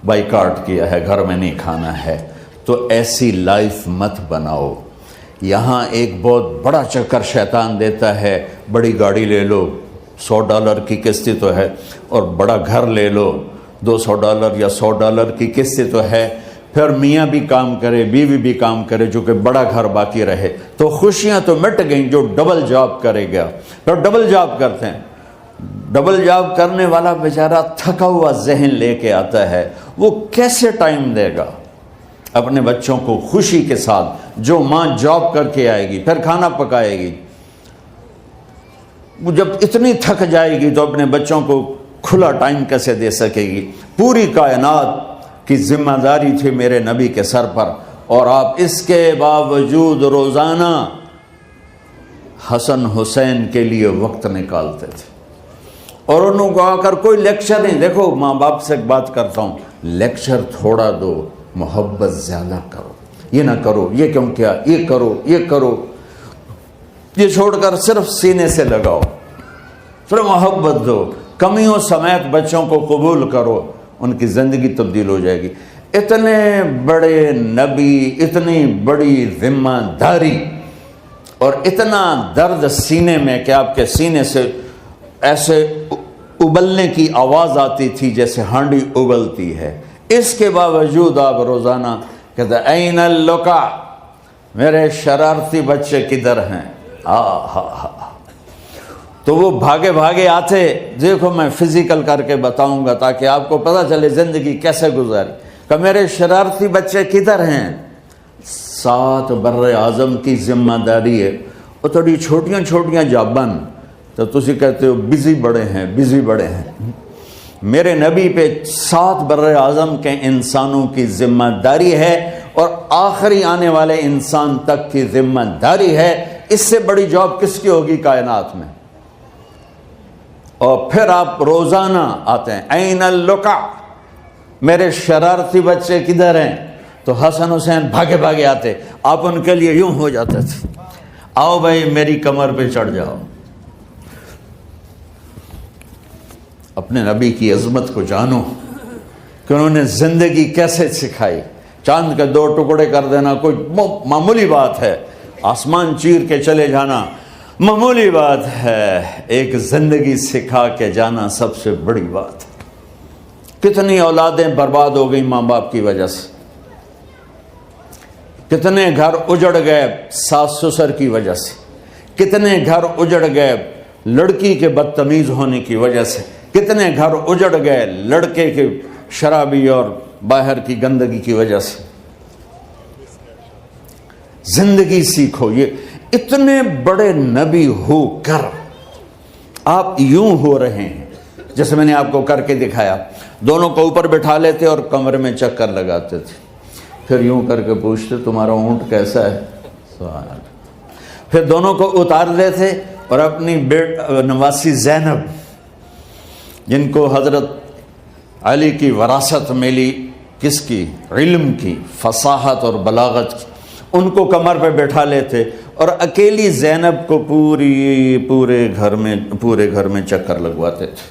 بائیکاٹ کیا ہے، گھر میں نہیں کھانا ہے. تو ایسی لائف مت بناؤ. یہاں ایک بہت بڑا چکر شیطان دیتا ہے، بڑی گاڑی لے لو، $100 کی قسط تو ہے، اور بڑا گھر لے لو، $200 یا $100 کی قسط تو ہے. پھر میاں بھی کام کرے، بیوی بھی کام کرے، جو کہ بڑا گھر باقی رہے، تو خوشیاں تو مٹ گئیں. جو ڈبل جاب کرے گا، پھر ڈبل جاب کرتے ہیں. ڈبل جاب کرنے والا بیچارہ تھکا ہوا ذہن لے کے آتا ہے، وہ کیسے ٹائم دے گا اپنے بچوں کو خوشی کے ساتھ؟ جو ماں جاب کر کے آئے گی پھر کھانا پکائے گی، وہ جب اتنی تھک جائے گی تو اپنے بچوں کو کھلا ٹائم کیسے دے سکے گی؟ پوری کائنات کی ذمہ داری تھی میرے نبی کے سر پر، اور آپ اس کے باوجود روزانہ حسن حسین کے لیے وقت نکالتے تھے. اور انہوں کو آ کر کوئی لیکچر نہیں. دیکھو ماں باپ سے ایک بات کرتا ہوں، لیکچر تھوڑا دو، محبت زیادہ کرو. یہ نہ کرو، یہ کیوں کیا، یہ کرو، یہ کرو، یہ چھوڑ کر صرف سینے سے لگاؤ، صرف محبت دو، کمیوں سمیت بچوں کو قبول کرو، ان کی زندگی تبدیل ہو جائے گی۔ اتنے بڑے نبی، اتنی بڑی ذمہ داری اور اتنا درد سینے میں کہ آپ کے سینے سے ایسے ابلنے کی آواز آتی تھی جیسے ہانڈی ابلتی ہے، اس کے باوجود آپ روزانہ کہتے این اللقا، میرے شرارتی بچے کدھر ہیں؟ تو وہ بھاگے بھاگے آتے، دیکھو میں فزیکل کر کے بتاؤں گا تاکہ آپ کو پتہ چلے زندگی کیسے گزاری، کہ میرے شرارتی بچے کدھر ہیں؟ 7 بر اعظم کی ذمہ داری ہے، وہ تھوڑی چھوٹیاں چھوٹیاں جابن تو تسی کہتے ہو بزی بڑے ہیں، بزی بڑے ہیں۔ میرے نبی پہ 7 بر اعظم کے انسانوں کی ذمہ داری ہے اور آخری آنے والے انسان تک کی ذمہ داری ہے، اس سے بڑی جاب کس کی ہوگی کائنات میں؟ اور پھر آپ روزانہ آتے ہیں این اللقا، میرے شرارتی بچے کدھر ہیں؟ تو حسن حسین بھاگے بھاگے آتے، آپ ان کے لیے یوں ہو جاتے تھے، آؤ بھائی میری کمر پہ چڑھ جاؤ۔ اپنے نبی کی عظمت کو جانو کہ انہوں نے زندگی کیسے سکھائی۔ چاند کے 2 ٹکڑے کر دینا کوئی معمولی بات ہے، آسمان چیر کے چلے جانا معمولی بات ہے، ایک زندگی سکھا کے جانا سب سے بڑی بات ہے۔ کتنی اولادیں برباد ہو گئی ماں باپ کی وجہ سے، کتنے گھر اجڑ گئے ساس سسر کی وجہ سے، کتنے گھر اجڑ گئے لڑکی کے بدتمیز ہونے کی وجہ سے، کتنے گھر اجڑ گئے لڑکے کے شرابی اور باہر کی گندگی کی وجہ سے۔ زندگی سیکھو۔ یہ اتنے بڑے نبی ہو کر آپ یوں ہو رہے ہیں جیسے میں نے آپ کو کر کے دکھایا، دونوں کو اوپر بٹھا لیتے اور کمرے میں چکر لگاتے تھے، پھر یوں کر کے پوچھتے تمہارا اونٹ کیسا ہے، پھر دونوں کو اتار دیتے اور اپنی نواسی زینب جن کو حضرت علی کی وراثت ملی، کس کی؟ علم کی، فصاحت اور بلاغت کی، ان کو کمر پہ بٹھا لیتے اور اکیلی زینب کو پورے گھر میں چکر لگواتے تھے۔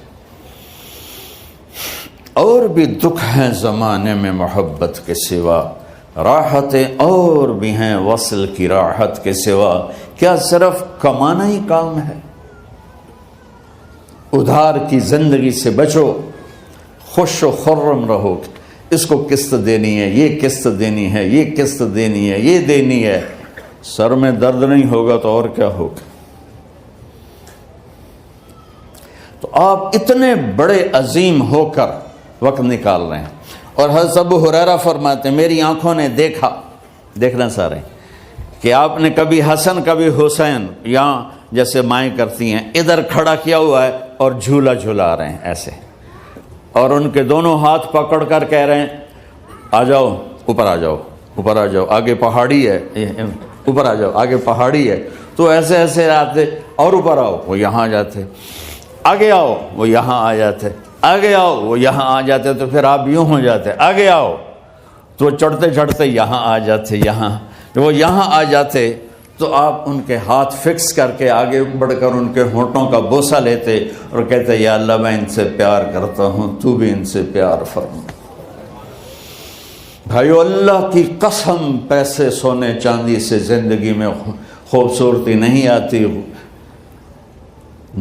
اور بھی دکھ ہیں زمانے میں محبت کے سوا، راحتیں اور بھی ہیں وصل کی راحت کے سوا، کیا صرف کمانا ہی کام ہے؟ ادھار کی زندگی سے بچو، خوش و خرم رہو، اس کو قسط دینی ہے، یہ قسط دینی ہے، یہ قسط دینی ہے، یہ دینی ہے، سر میں درد نہیں ہوگا تو اور کیا ہوگا؟ تو آپ اتنے بڑے عظیم ہو کر وقت نکال رہے ہیں۔ اور حضرت ابو ہریرہ فرماتے ہیں میری آنکھوں نے دیکھنا سارے کہ آپ نے کبھی حسن کبھی حسین یہاں جیسے مائیں کرتی ہیں ادھر کھڑا کیا ہوا ہے اور جھولا جھولا رہے ہیں ایسے، اور ان کے دونوں ہاتھ پکڑ کر کہہ رہے ہیں آ جاؤ اوپر، آ جاؤ اوپر، آ جاؤ، آگے پہاڑی ہے، اوپر آ جاؤ، آگے پہاڑی ہے۔ تو ایسے ایسے آتے اور اوپر آؤ، وہ یہاں آ جاتے، آگے آؤ، وہ یہاں آ جاتے، آگے آؤ، وہ یہاں آ جاتے، تو پھر آپ یوں ہو جاتے، آگے آؤ، تو چڑھتے چڑھتے یہاں آ جاتے، یہاں وہ یہاں آ جاتے، تو آپ ان کے ہاتھ فکس کر کے آگے بڑھ کر ان کے ہونٹوں کا بوسہ لیتے اور کہتے یا اللہ میں ان سے پیار کرتا ہوں، تو بھی ان سے پیار فرما۔ بھائیو اللہ کی قسم، پیسے سونے چاندی سے زندگی میں خوبصورتی نہیں آتی،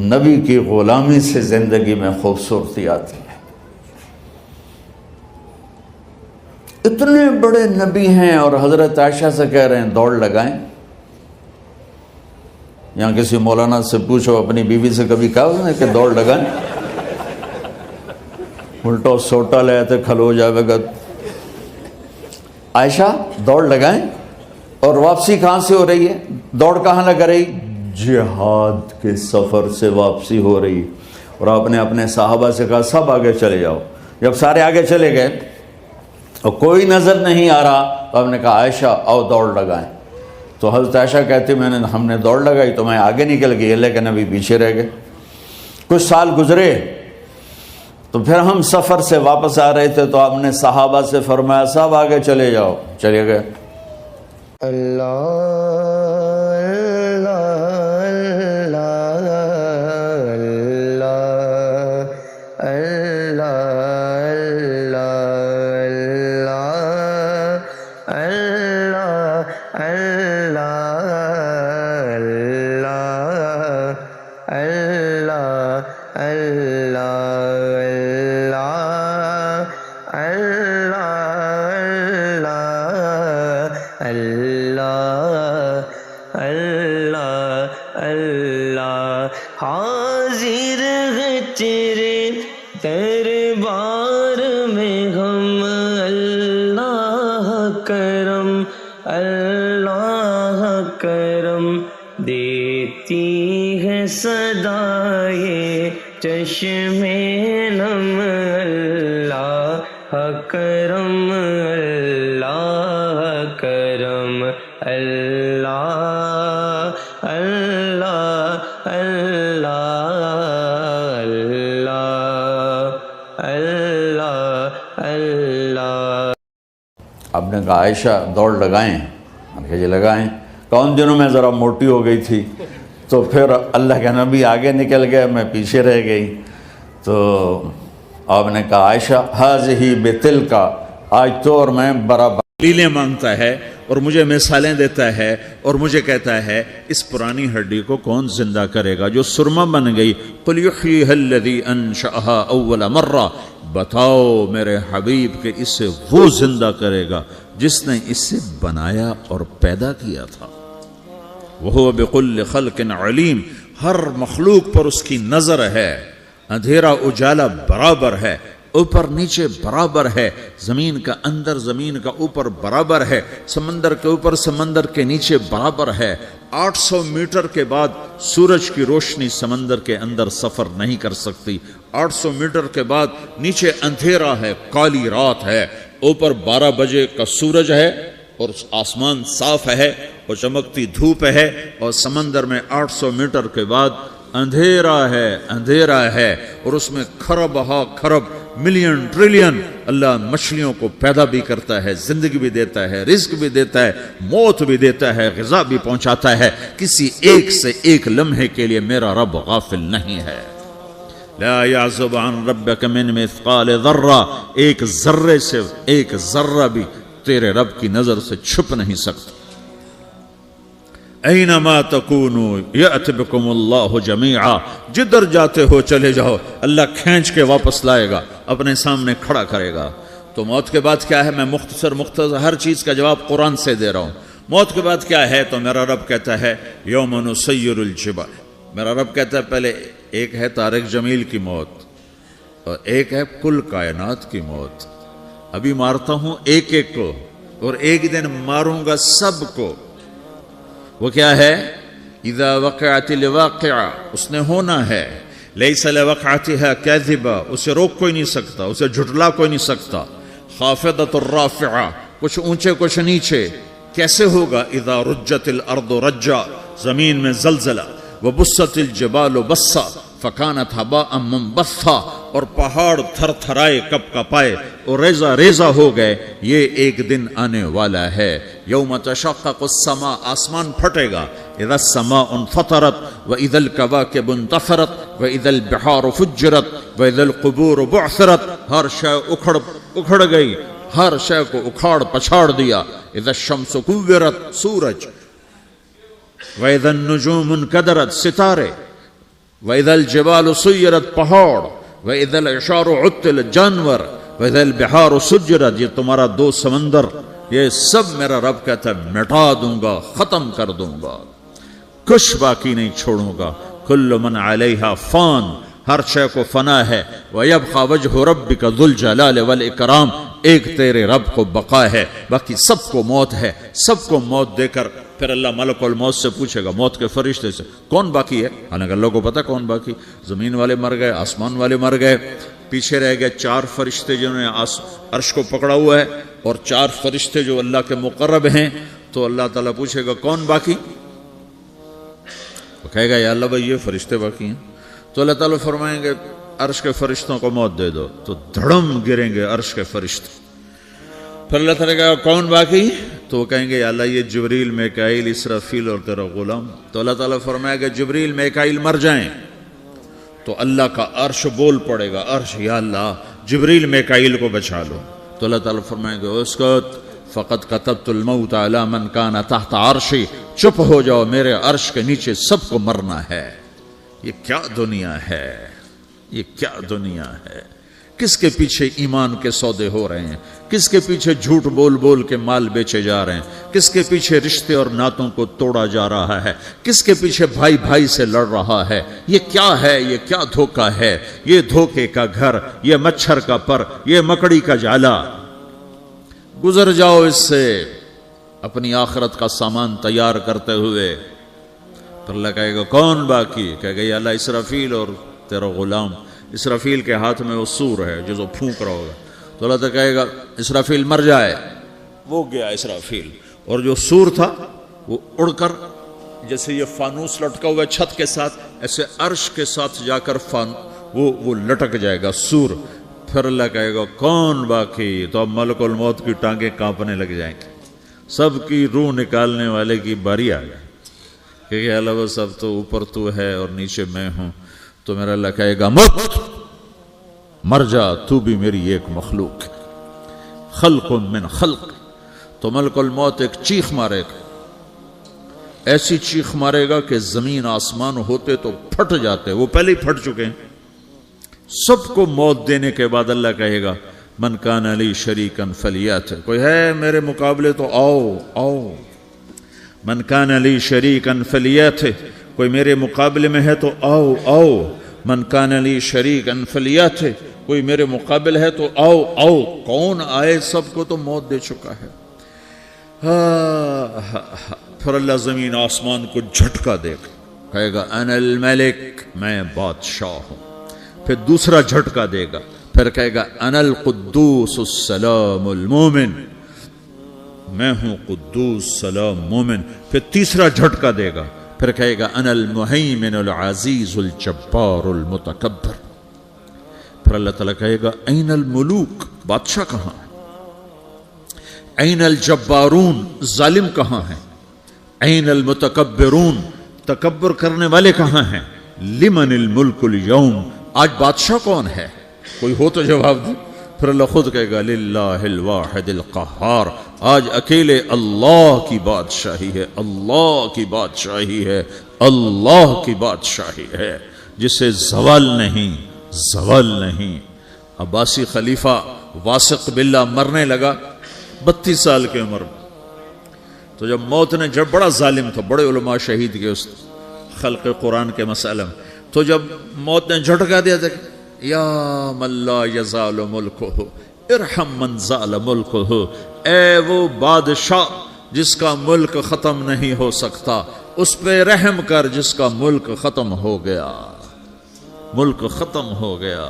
نبی کی غلامی سے زندگی میں خوبصورتی آتی ہے۔ اتنے بڑے نبی ہیں اور حضرت عائشہ سے کہہ رہے ہیں دوڑ لگائیں۔ یہاں کسی مولانا سے پوچھو اپنی بیوی سے کبھی کہا اس نے کہ دوڑ لگائیں؟ الٹا سوٹا لے آتے کھلو جاوے گا۔ عائشہ دوڑ لگائیں، اور واپسی کہاں سے ہو رہی ہے؟ دوڑ کہاں لگ رہی؟ جہاد کے سفر سے واپسی ہو رہی، اور آپ نے اپنے صحابہ سے کہا سب آگے چلے جاؤ۔ جب سارے آگے چلے گئے اور کوئی نظر نہیں آ رہا تو آپ نے کہا عائشہ آؤ دوڑ لگائیں۔ تو حضرت عائشہ کہتی ہم نے دوڑ لگائی تو میں آگے نکل گئی، لیکن ابھی پیچھے رہ گئے۔ کچھ سال گزرے تو پھر ہم سفر سے واپس آ رہے تھے تو آپ نے صحابہ سے فرمایا سب آگے چلے جاؤ، چلے گئے۔ حاضر ہے تیرے دربار میں ہم، اللہ کرم اللہ کرم، دیتی ہے صدائے چشم نم، اللہ کرم اللہ کرم، اللہ اللہ اللہ اللہ اللہ۔ آپ نے کہا عائشہ دوڑ لگائیں، میں نے کہا جی لگائیں۔ کون دنوں میں ذرا موٹی ہو گئی تھی، تو پھر اللہ کے نبی آگے نکل گئے، میں پیچھے رہ گئی۔ تو آپ نے کہا عائشہ حاضہ بتلک، آج تو اور میں برابر دلیلیں مانگتا ہے اور مجھے مثالیں دیتا ہے اور مجھے کہتا ہے اس پرانی ہڈی کو کون زندہ کرے گا جو سرما بن گئی۔ قل یحییھا الذی انشأھا اول مرہ، بتاؤ میرے حبیب کہ اسے وہ زندہ کرے گا جس نے اسے بنایا اور پیدا کیا تھا۔ وہو بکل خلق علیم، ہر مخلوق پر اس کی نظر ہے، اندھیرا اجالا برابر ہے، اوپر نیچے برابر ہے، زمین کا اندر زمین کا اوپر برابر ہے، سمندر کے اوپر سمندر کے نیچے برابر ہے۔ 800 میٹر کے بعد سورج کی روشنی سمندر کے اندر سفر نہیں کر سکتی، 800 میٹر کے بعد نیچے اندھیرا ہے، کالی رات ہے، اوپر 12 بجے کا سورج ہے اور آسمان صاف ہے اور چمکتی دھوپ ہے، اور سمندر میں 800 میٹر کے بعد اندھیرا ہے اور اس میں کھرب ہا کھرب ملین ٹریلین اللہ مچھلیوں کو پیدا بھی کرتا ہے، زندگی بھی دیتا ہے، رزق بھی دیتا ہے، موت بھی دیتا ہے، غذا بھی پہنچاتا ہے۔ کسی ایک سے ایک لمحے کے لیے میرا رب غافل نہیں ہے۔ لا يعزب عن ربك من مثقال ذرہ، ایک ذرے سے ایک ذرہ بھی تیرے رب کی نظر سے چھپ نہیں سکتا۔ اینما تکونوا یأت بکم اللہ جمیعا، جدھر جاتے ہو چلے جاؤ، اللہ کھینچ کے واپس لائے گا، اپنے سامنے کھڑا کرے گا۔ تو موت کے بعد کیا ہے؟ میں مختصر ہر چیز کا جواب قرآن سے دے رہا ہوں۔ موت کے بعد کیا ہے؟ تو میرا رب کہتا ہے یوم نسیر الجبال، میرا رب کہتا ہے پہلے ایک ہے طارق جمیل کی موت اور ایک ہے کل کائنات کی موت۔ ابھی مارتا ہوں ایک ایک کو اور ایک دن ماروں گا سب کو۔ وہ کیا ہے؟ اذا وقعت الواقعہ، اس نے ہونا ہے، لیس لوقعتها کاذبہ، اسے روک کوئی نہیں سکتا، اسے جھٹلا کوئی نہیں سکتا۔ خافضۃ الرافعہ، کچھ اونچے کچھ نیچے۔ کیسے ہوگا؟ اذا رجت الارض رجا، زمین میں زلزلہ، وبست الجبال بسا فکانت ہباء منبثا، اور پہاڑ تھر تھرائے کپ کپائے اور ریزہ ریزہ ہو گئے۔ یہ ایک دن آنے والا ہے۔ یوم تشقق السماء، آسمان پھٹے گا۔ اذا السماء انفطرت واذا الكواكب انتثرت واذا البحار فجرت واذا القبور بعثرت، ہر شے اکھڑ گئی، ہر شے کو اکھاڑ پچھاڑ دیا۔ اذا الشمس كورت، سورج، واذا النجوم انكدرت، ستارے، وَإِذَا الْجِبَالُ سُيِّرَتْ، پہاڑ، وَإِذَا الْعِشَارُ عُطِّلَتْ، جانور، وَإِذَا الْبِحَارُ سُجِّرَتْ، یہ تمہارا دو سمندر، یہ سب میرا رب کہتا ہے مٹا دوں گا، ختم کر دوں گا، کچھ باقی نہیں چھوڑوں گا۔ كُلُّ مَنْ عَلَيْهَا فان، ہر شے کو فنا ہے۔ وَيَبْقَى وَجْهُ رَبِّكَ ذُو الْجَلَالِ وَالْإِكْرَامِ، ایک تیرے رب کو بقا ہے، باقی سب کو موت ہے۔ سب کو موت دے کر پھر اللہ ملک الموت سے پوچھے گا، موت کے فرشتے سے، کون باقی ہے؟ حالانکہ اللہ کو پتہ کون باقی، زمین والے مر گئے، آسمان والے مر گئے، پیچھے رہ گئے 4 فرشتے جنہوں نے عرش کو پکڑا ہوا ہے اور 4 فرشتے جو اللہ کے مقرب ہیں۔ تو اللہ تعالیٰ پوچھے گا کون باقی؟ وہ کہے گا یا اللہ بھائی یہ فرشتے باقی ہیں۔ تو اللہ تعالیٰ فرمائیں گے عرش کے فرشتوں کو موت دے دو، تو دھڑم گریں گے عرش کے فرشتے۔ پھر اللہ تعالیٰ کہا کون باقی؟ تو وہ کہیں گے یا اللہ یہ جبریل میکائیل اسرافیل اور تیرا غلام. تو اللہ تعالیٰ فرمائے گا جبریل میکائیل مر جائیں تو اللہ کا عرش بول پڑے گا, عرش یا اللہ جبریل میکائیل کو بچا لو. تو اللہ تعالیٰ فرمائے گا اسکت فقط کتبت الموت علی من کان تحت عرشی, چپ ہو جاؤ میرے عرش کے نیچے سب کو مرنا ہے. یہ کیا دنیا ہے, یہ کیا دنیا ہے. کس کے پیچھے ایمان کے سودے ہو رہے ہیں, کس کے پیچھے جھوٹ بول بول کے مال بیچے جا رہے ہیں, کس کے پیچھے رشتے اور ناتوں کو توڑا جا رہا ہے, کس کے پیچھے بھائی بھائی سے لڑ رہا ہے. یہ کیا ہے, یہ کیا دھوکہ ہے, یہ دھوکے کا گھر, یہ مچھر کا پر, یہ مکڑی کا جالا. گزر جاؤ اس سے اپنی آخرت کا سامان تیار کرتے ہوئے. پھر اللہ کہے گا کون باقی, کہے گا یا اللہ اسرافیل اور تیرا غلام. اسرافیل کے ہاتھ میں وہ سور ہے جو پھونک رہا ہوگا. تو اللہ تعالیٰ کہے گا اسرافیل مر جائے, وہ گیا اسرافیل, اور جو سور تھا وہ اڑ کر جیسے یہ فانوس لٹکا ہوا ہے چھت کے ساتھ, ایسے عرش کے ساتھ جا کر وہ لٹک جائے گا سور. پھر اللہ کہے گا کون باقی, تو اب ملک الموت کی ٹانگیں کانپنے لگ جائیں گی, سب کی روح نکالنے والے کی باری آ گئی, کہ اللہ وہ سب تو اوپر تو ہے اور نیچے میں ہوں. تو میرا اللہ کہے گا مت, مر جا, تو بھی میری ایک مخلوق, خلق من خلق. تو ملک الموت ایک چیخ مارے گا, ایسی چیخ مارے گا کہ زمین آسمان ہوتے تو پھٹ جاتے, وہ پہلے ہی پھٹ چکے ہیں. سب کو موت دینے کے بعد اللہ کہے گا من کان لی شریکن فلیات, کوئی ہے میرے مقابلے تو آؤ آؤ. من کان لی شریکن فلیات, کوئی میرے مقابلے میں ہے تو آؤ آؤ. من کان لی شریکن فلیات, کوئی میرے مقابل ہے تو آؤ آؤ. کون آئے, سب کو تو موت دے چکا ہے. پھر اللہ زمین آسمان کو جھٹکا دے گا, کہے گا انا الملک, میں بادشاہ ہوں. پھر دوسرا جھٹکا دے گا, پھر کہے گا انا القدوس السلام المومن, میں ہوں قدوس سلام مومن. پھر تیسرا جھٹکا دے گا, پھر کہے گا انا المہیمن العزیز الجبار المتکبر. پھر اللہ تعالیٰ کہے گا این الملوک, بادشاہ کہاں ہے؟ این الجبارون, ظالم کہاں ہیں؟ این المتکبرون, تکبر کرنے والے کہاں ہیں؟ لمن الملک اليوم, آج بادشاہ کون ہے؟ کوئی ہو تو جواب دے. پھر اللہ خود کہے گا للہ الواحد القہار, آج اکیلے اللہ کی بادشاہی ہے, اللہ کی بادشاہی ہے, اللہ کی بادشاہی ہے, جسے زوال نہیں, زوال نہیں. عباسی خلیفہ واثق باللہ مرنے لگا 32 سال کی عمر میں. تو جب موت نے, جب بڑا ظالم تھا, بڑے علماء شہید کے اس خلق قرآن کے مسئلہ میں, تو جب موت نے جھٹکا دیا تھا یا من لا یزال ملکہ ارحم من زال ملکہ, اے وہ بادشاہ جس کا ملک ختم نہیں ہو سکتا, اس پہ رحم کر جس کا ملک ختم ہو گیا, ملک ختم ہو گیا.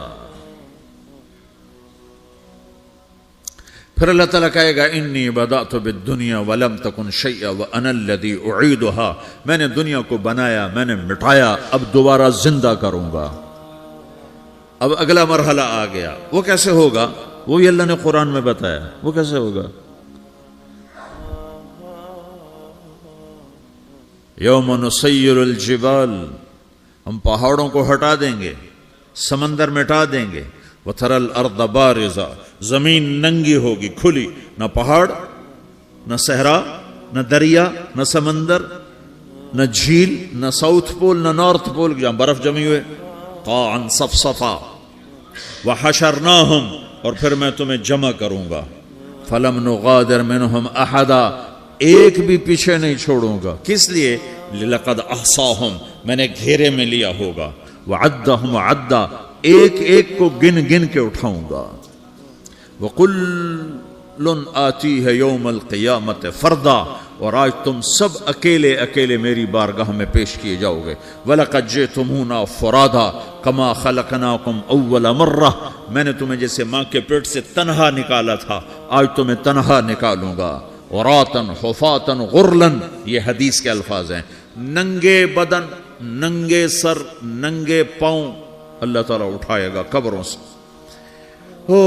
پھر اللہ تعالیٰ کہے گا انی بدأت بالدنیا ولم تکن شیئا وانا الذی اعیدہا, میں نے دنیا کو بنایا, میں نے مٹایا, اب دوبارہ زندہ کروں گا. اب اگلا مرحلہ آ گیا, وہ کیسے ہوگا؟ وہ بھی اللہ نے قرآن میں بتایا. وہ کیسے ہوگا؟ یوم نسیر الجبال, ہم پہاڑوں کو ہٹا دیں گے, سمندر مٹا دیں گے. وتری الارض بارزا, زمین ننگی ہوگی, کھلی, نہ پہاڑ, نہ صحرا, نہ دریا, نہ سمندر, نہ جھیل, نہ ساؤتھ پول, نہ نارتھ پول جہاں برف جمی ہوئے. قاعا صفصفا وحشرناہم, اور پھر میں تمہیں جمع کروں گا. فلم نغادر منہم احدا, ایک بھی پیچھے نہیں چھوڑوں گا. کس لیے؟ لقد احصاہم, میں نے گھیرے میں لیا ہوگا. وعدہم عدا, ایک ایک کو گن گن کے اٹھاؤں گا. وَقُلٌ آتِيهَ يَوْمَ الْقِيَامَةِ فَرْدًا, اور آج تم سب اکیلے اکیلے میری بارگاہ میں پیش کیے جاؤ گے. وَلَقَدْ جِئْتُمُونَا فُرَادًا كَمَا خَلَقْنَاكُمْ أَوَّلَ مَرَّةٍ, میں نے تمہیں جیسے ماں کے پیٹ سے تنہا نکالا تھا, آج تمہیں تنہا نکالوں گا. عُرَاةً حُفَاةً غُرْلًا, یہ حدیث کے الفاظ ہیں. ننگے بدن, ننگے سر, ننگے پاؤں اللہ تعالیٰ اٹھائے گا قبروں سے. ہو.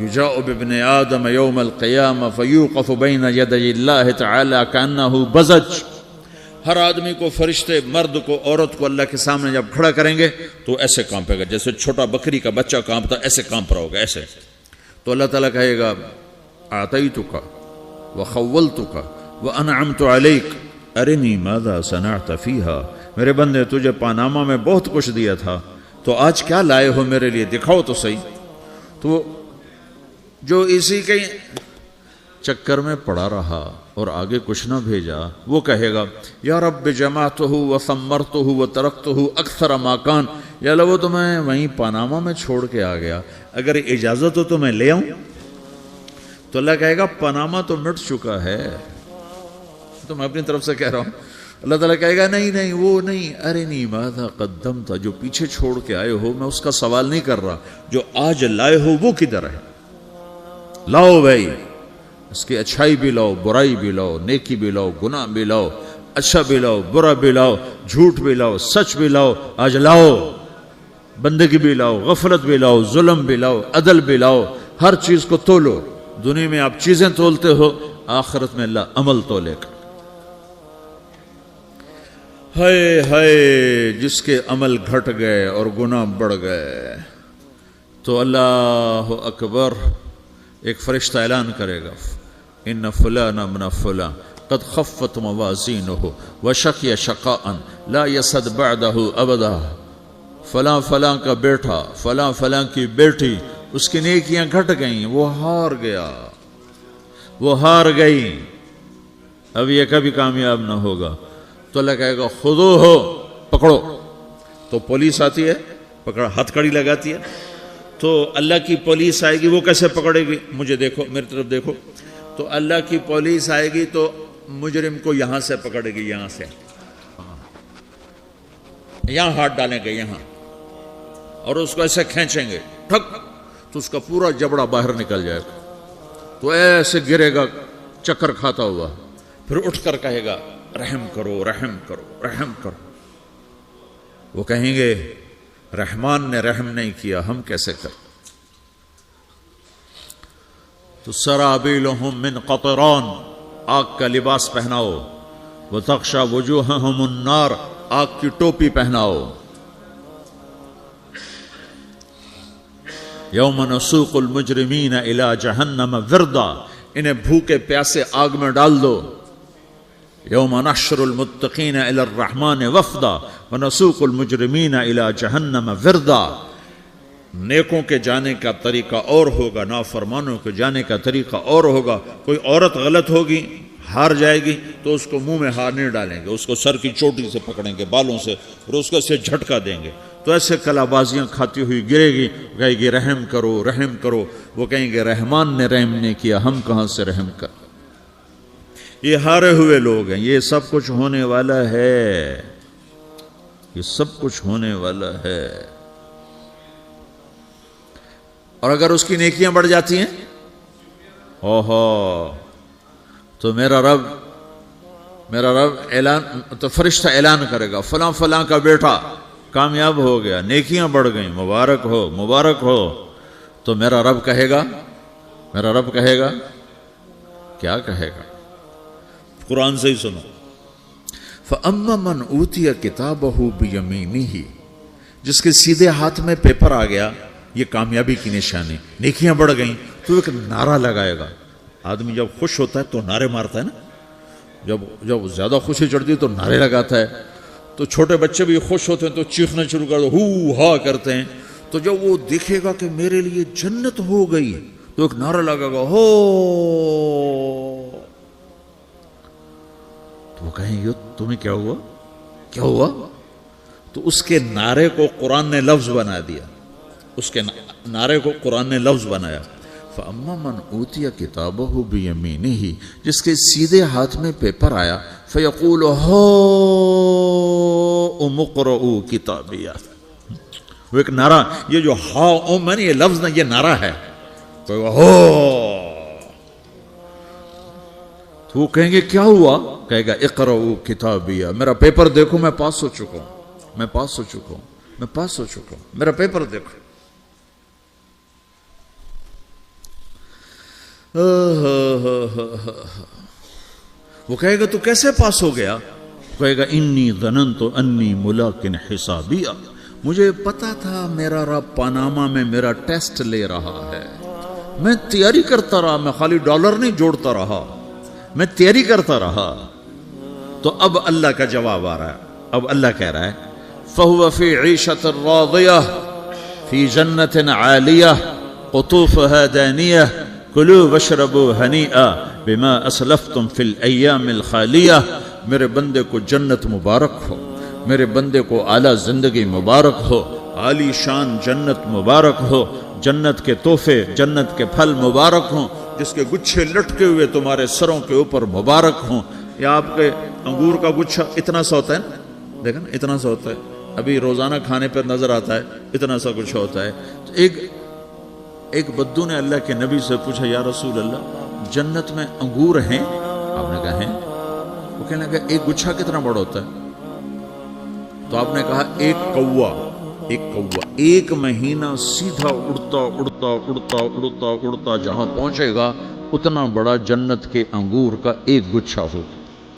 یجاء بابن آدم یوم القیامہ فیوقف بین یدی اللہ تعالی کأنہ بزج. ہر آدمی کو، فرشتے، مرد کو، عورت کو اللہ کے سامنے جب کھڑا کریں گے تو ایسے کانپے گا جیسے چھوٹا بکری کا بچہ کانپتا، ایسے کانپ رہا ہوگا ایسے. تو اللہ تعالیٰ کہے گا اعطیتک وخولتک وانعمت علیک ارنی ماذا صنعت فیہا. میرے بندے تجھے پاناما میں بہت کچھ دیا تھا، تو آج کیا لائے ہو میرے لیے، دکھاؤ تو صحیح. تو جو اسی کے چکر میں پڑا رہا اور آگے کچھ نہ بھیجا، وہ کہے گا یا رب جمعتہ وثمرتہ وترکتہ اکثر ما کان. یا اللہ وہ تو میں وہیں پاناما میں چھوڑ کے آ گیا، اگر اجازت ہو تو میں لے آؤں. تو اللہ کہے گا پاناما تو مٹ چکا ہے. تو میں اپنی طرف سے کہہ رہا ہوں. اللہ تعالیٰ کہے گا نہیں نہیں وہ نہیں، ارنی ماذا قدمت، جو پیچھے چھوڑ کے آئے ہو میں اس کا سوال نہیں کر رہا، جو آج لائے ہو وہ کدھر ہے. لاؤ بھائی، اس کی اچھائی بھی لاؤ، برائی بھی لاؤ، نیکی بھی لاؤ، گناہ بھی لاؤ، اچھا بھی لاؤ، برا بھی لاؤ، جھوٹ بھی لاؤ، سچ بھی لاؤ. آج لاؤ، بندگی بھی لاؤ، غفلت بھی لاؤ، ظلم بھی لاؤ، عدل بھی لاؤ. ہر چیز کو تولو. دنیا میں آپ چیزیں تولتے ہو، آخرت میں اللہ عمل تولے گا. ہائے ہائے جس کے عمل گھٹ گئے اور گناہ بڑھ گئے. تو اللہ اکبر، ایک فرشتہ اعلان کرے گا ان فلان من فلان قد خفت موازینہ وشقی شقاء لا یسد بعدہ ابدا. فلاں فلاں کا بیٹا، فلاں فلاں کی بیٹی، اس کی نیکیاں گھٹ گئیں، وہ ہار گیا، وہ ہار گئی، اب یہ کبھی کامیاب نہ ہوگا. تو اللہ کہے گا خودو ہو، پکڑو. تو پولیس آتی ہے، پکڑا، ہتھ کڑی لگاتی ہے. تو اللہ کی پولیس آئے گی، وہ کیسے پکڑے گی؟ مجھے دیکھو، میری طرف دیکھو. تو اللہ کی پولیس آئے گی تو مجرم کو یہاں سے پکڑے گی، یہاں سے، یہاں ہاتھ ڈالیں گے یہاں، اور اس کو ایسے کھینچیں گے ٹھک، تو اس کا پورا جبڑا باہر نکل جائے گا. تو ایسے گرے گا چکر کھاتا ہوا، پھر اٹھ کر کہے گا رحم کرو، رحم کرو، رحم کرو. وہ کہیں گے رحمان نے رحم نہیں کیا، ہم کیسے کریں؟ تو سرابیلہم من قطران، آگ کا لباس پہناؤ. وتغشا وجوہہم النار، آگ کی ٹوپی پہناؤ. یوم نسوق المجرمین الی جہنم وردا، انہیں بھوکے پیاسے آگ میں ڈال دو. یوم نحشر المتقین الی الرحمن وفدا ونسوق المجرمین الی جہنم وردا. نیکوں کے جانے کا طریقہ اور ہوگا، نافرمانوں کے جانے کا طریقہ اور ہوگا. کوئی عورت غلط ہوگی، ہار جائے گی، تو اس کو منہ میں ہار نہیں ڈالیں گے، اس کو سر کی چوٹی سے پکڑیں گے، بالوں سے، اور اس کو اسے جھٹکا دیں گے. تو ایسے کلا بازیاں کھاتی ہوئی گرے گی، کہے گی رحم کرو، رحم کرو. وہ کہیں گے رحمان نے رحم نہیں کیا، ہم کہاں سے رحم کر. یہ ہارے ہوئے لوگ ہیں. یہ سب کچھ ہونے والا ہے، یہ سب کچھ ہونے والا ہے. اور اگر اس کی نیکیاں بڑھ جاتی ہیں، اوہو، تو میرا رب اعلان، تو فرشتہ اعلان کرے گا فلاں فلاں کا بیٹا کامیاب ہو گیا، نیکیاں بڑھ گئیں، مبارک ہو، مبارک ہو. تو میرا رب کہے گا کیا کہے گا؟ قرآن سے ہی سنو. فَأَمَّا مَنْ أُوتِيَ كِتَابَهُ بِيَمِينِهِ، جس کے سیدھے ہاتھ میں پیپر آ گیا، یہ کامیابی کی نشانی، نیکیاں بڑھ گئیں. تو ایک نعرہ لگائے گا. آدمی جب خوش ہوتا ہے تو نعرے مارتا ہے نا، جب زیادہ خوشی چڑھتی ہے تو نعرے لگاتا ہے. تو چھوٹے بچے بھی خوش ہوتے ہیں تو چیخنا شروع کر دو، ہو ہا کرتے ہیں. تو جب وہ دیکھے گا کہ میرے لیے جنت ہو گئی، تو ایک نعرہ لگے گا، ہو. تو وہ کہیں گے تمہیں کیا ہوا، کیا ہوا؟ تو اس کے نعرے کو قرآن نے لفظ بنا دیا، اس کے نعرے کو قرآن نے لفظ بنایا. فَأَمَّا مَنْ أُوتِيَ كِتَابَهُ بِيَمِينِهِ، جس کے سیدھے ہاتھ میں پیپر آیا، فَيَقُولُ هَاؤْمُ اقْرَءُوا كِتَابِيَهْ. وہ ایک نعرہ، یہ جو ہاؤم ہے نا، یہ لفظ نہ، یہ نعرہ ہے. تو وہ کہیں گے کیا ہوا؟ کہے گا اقرؤوا کتابیہ، میرا پیپر دیکھو، میں پاس ہو چکا ہوں، میں پاس ہو چکا ہوں، میں پاس ہو چکا ہوں، میرا پیپر دیکھو. وہ کہے گا تو کیسے پاس ہو گیا؟ کہے گا انی ظننت انی ملاقن حسابیہ، مجھے پتا تھا میرا رب پاناما میں میرا ٹیسٹ لے رہا ہے، میں تیاری کرتا رہا، میں خالی ڈالر نہیں جوڑتا رہا، میں تیاری کرتا رہا۔ تو اب اللہ کا جواب آ رہا ہے، اب اللہ کہہ رہا ہے فَهُوَ فِي عِيشَةٍ رَاضِيَةٍ فِي جَنَّةٍ عَالِيَةٍ قُطُوفُهَا دَانِيَةٌ كُلُوا وَاشْرَبُوا هَنِيئًا بِمَا أَسْلَفْتُمْ فِي الْأَيَّامِ الْخَالِيَةِ، میرے بندے کو جنت مبارک ہو، میرے بندے کو اعلیٰ زندگی مبارک ہو، عالی شان جنت مبارک ہو، جنت کے تحفے، جنت کے پھل مبارک ہوں، جس کے گچھے لٹکے ہوئے تمہارے سروں کے اوپر مبارک ہوں۔ یا آپ کے انگور کا گچھا اتنا سا ہوتا ہے نا، دیکھیں نا اتنا سا ہوتا ہے، ابھی روزانہ کھانے پر نظر آتا ہے، اتنا سا گچھا ہوتا ہے۔ تو ایک بدو نے اللہ کے نبی سے پوچھا یا رسول اللہ جنت میں انگور ہیں؟ آپ نے کہا ہیں۔ وہ کہنے لگا ایک گچھا کتنا بڑا ہوتا ہے؟ تو آپ نے کہا ایک مہینہ سیدھا اڑتا جہاں پہنچے گا اتنا بڑا جنت کے انگور کا ایک گچھا ہوگا۔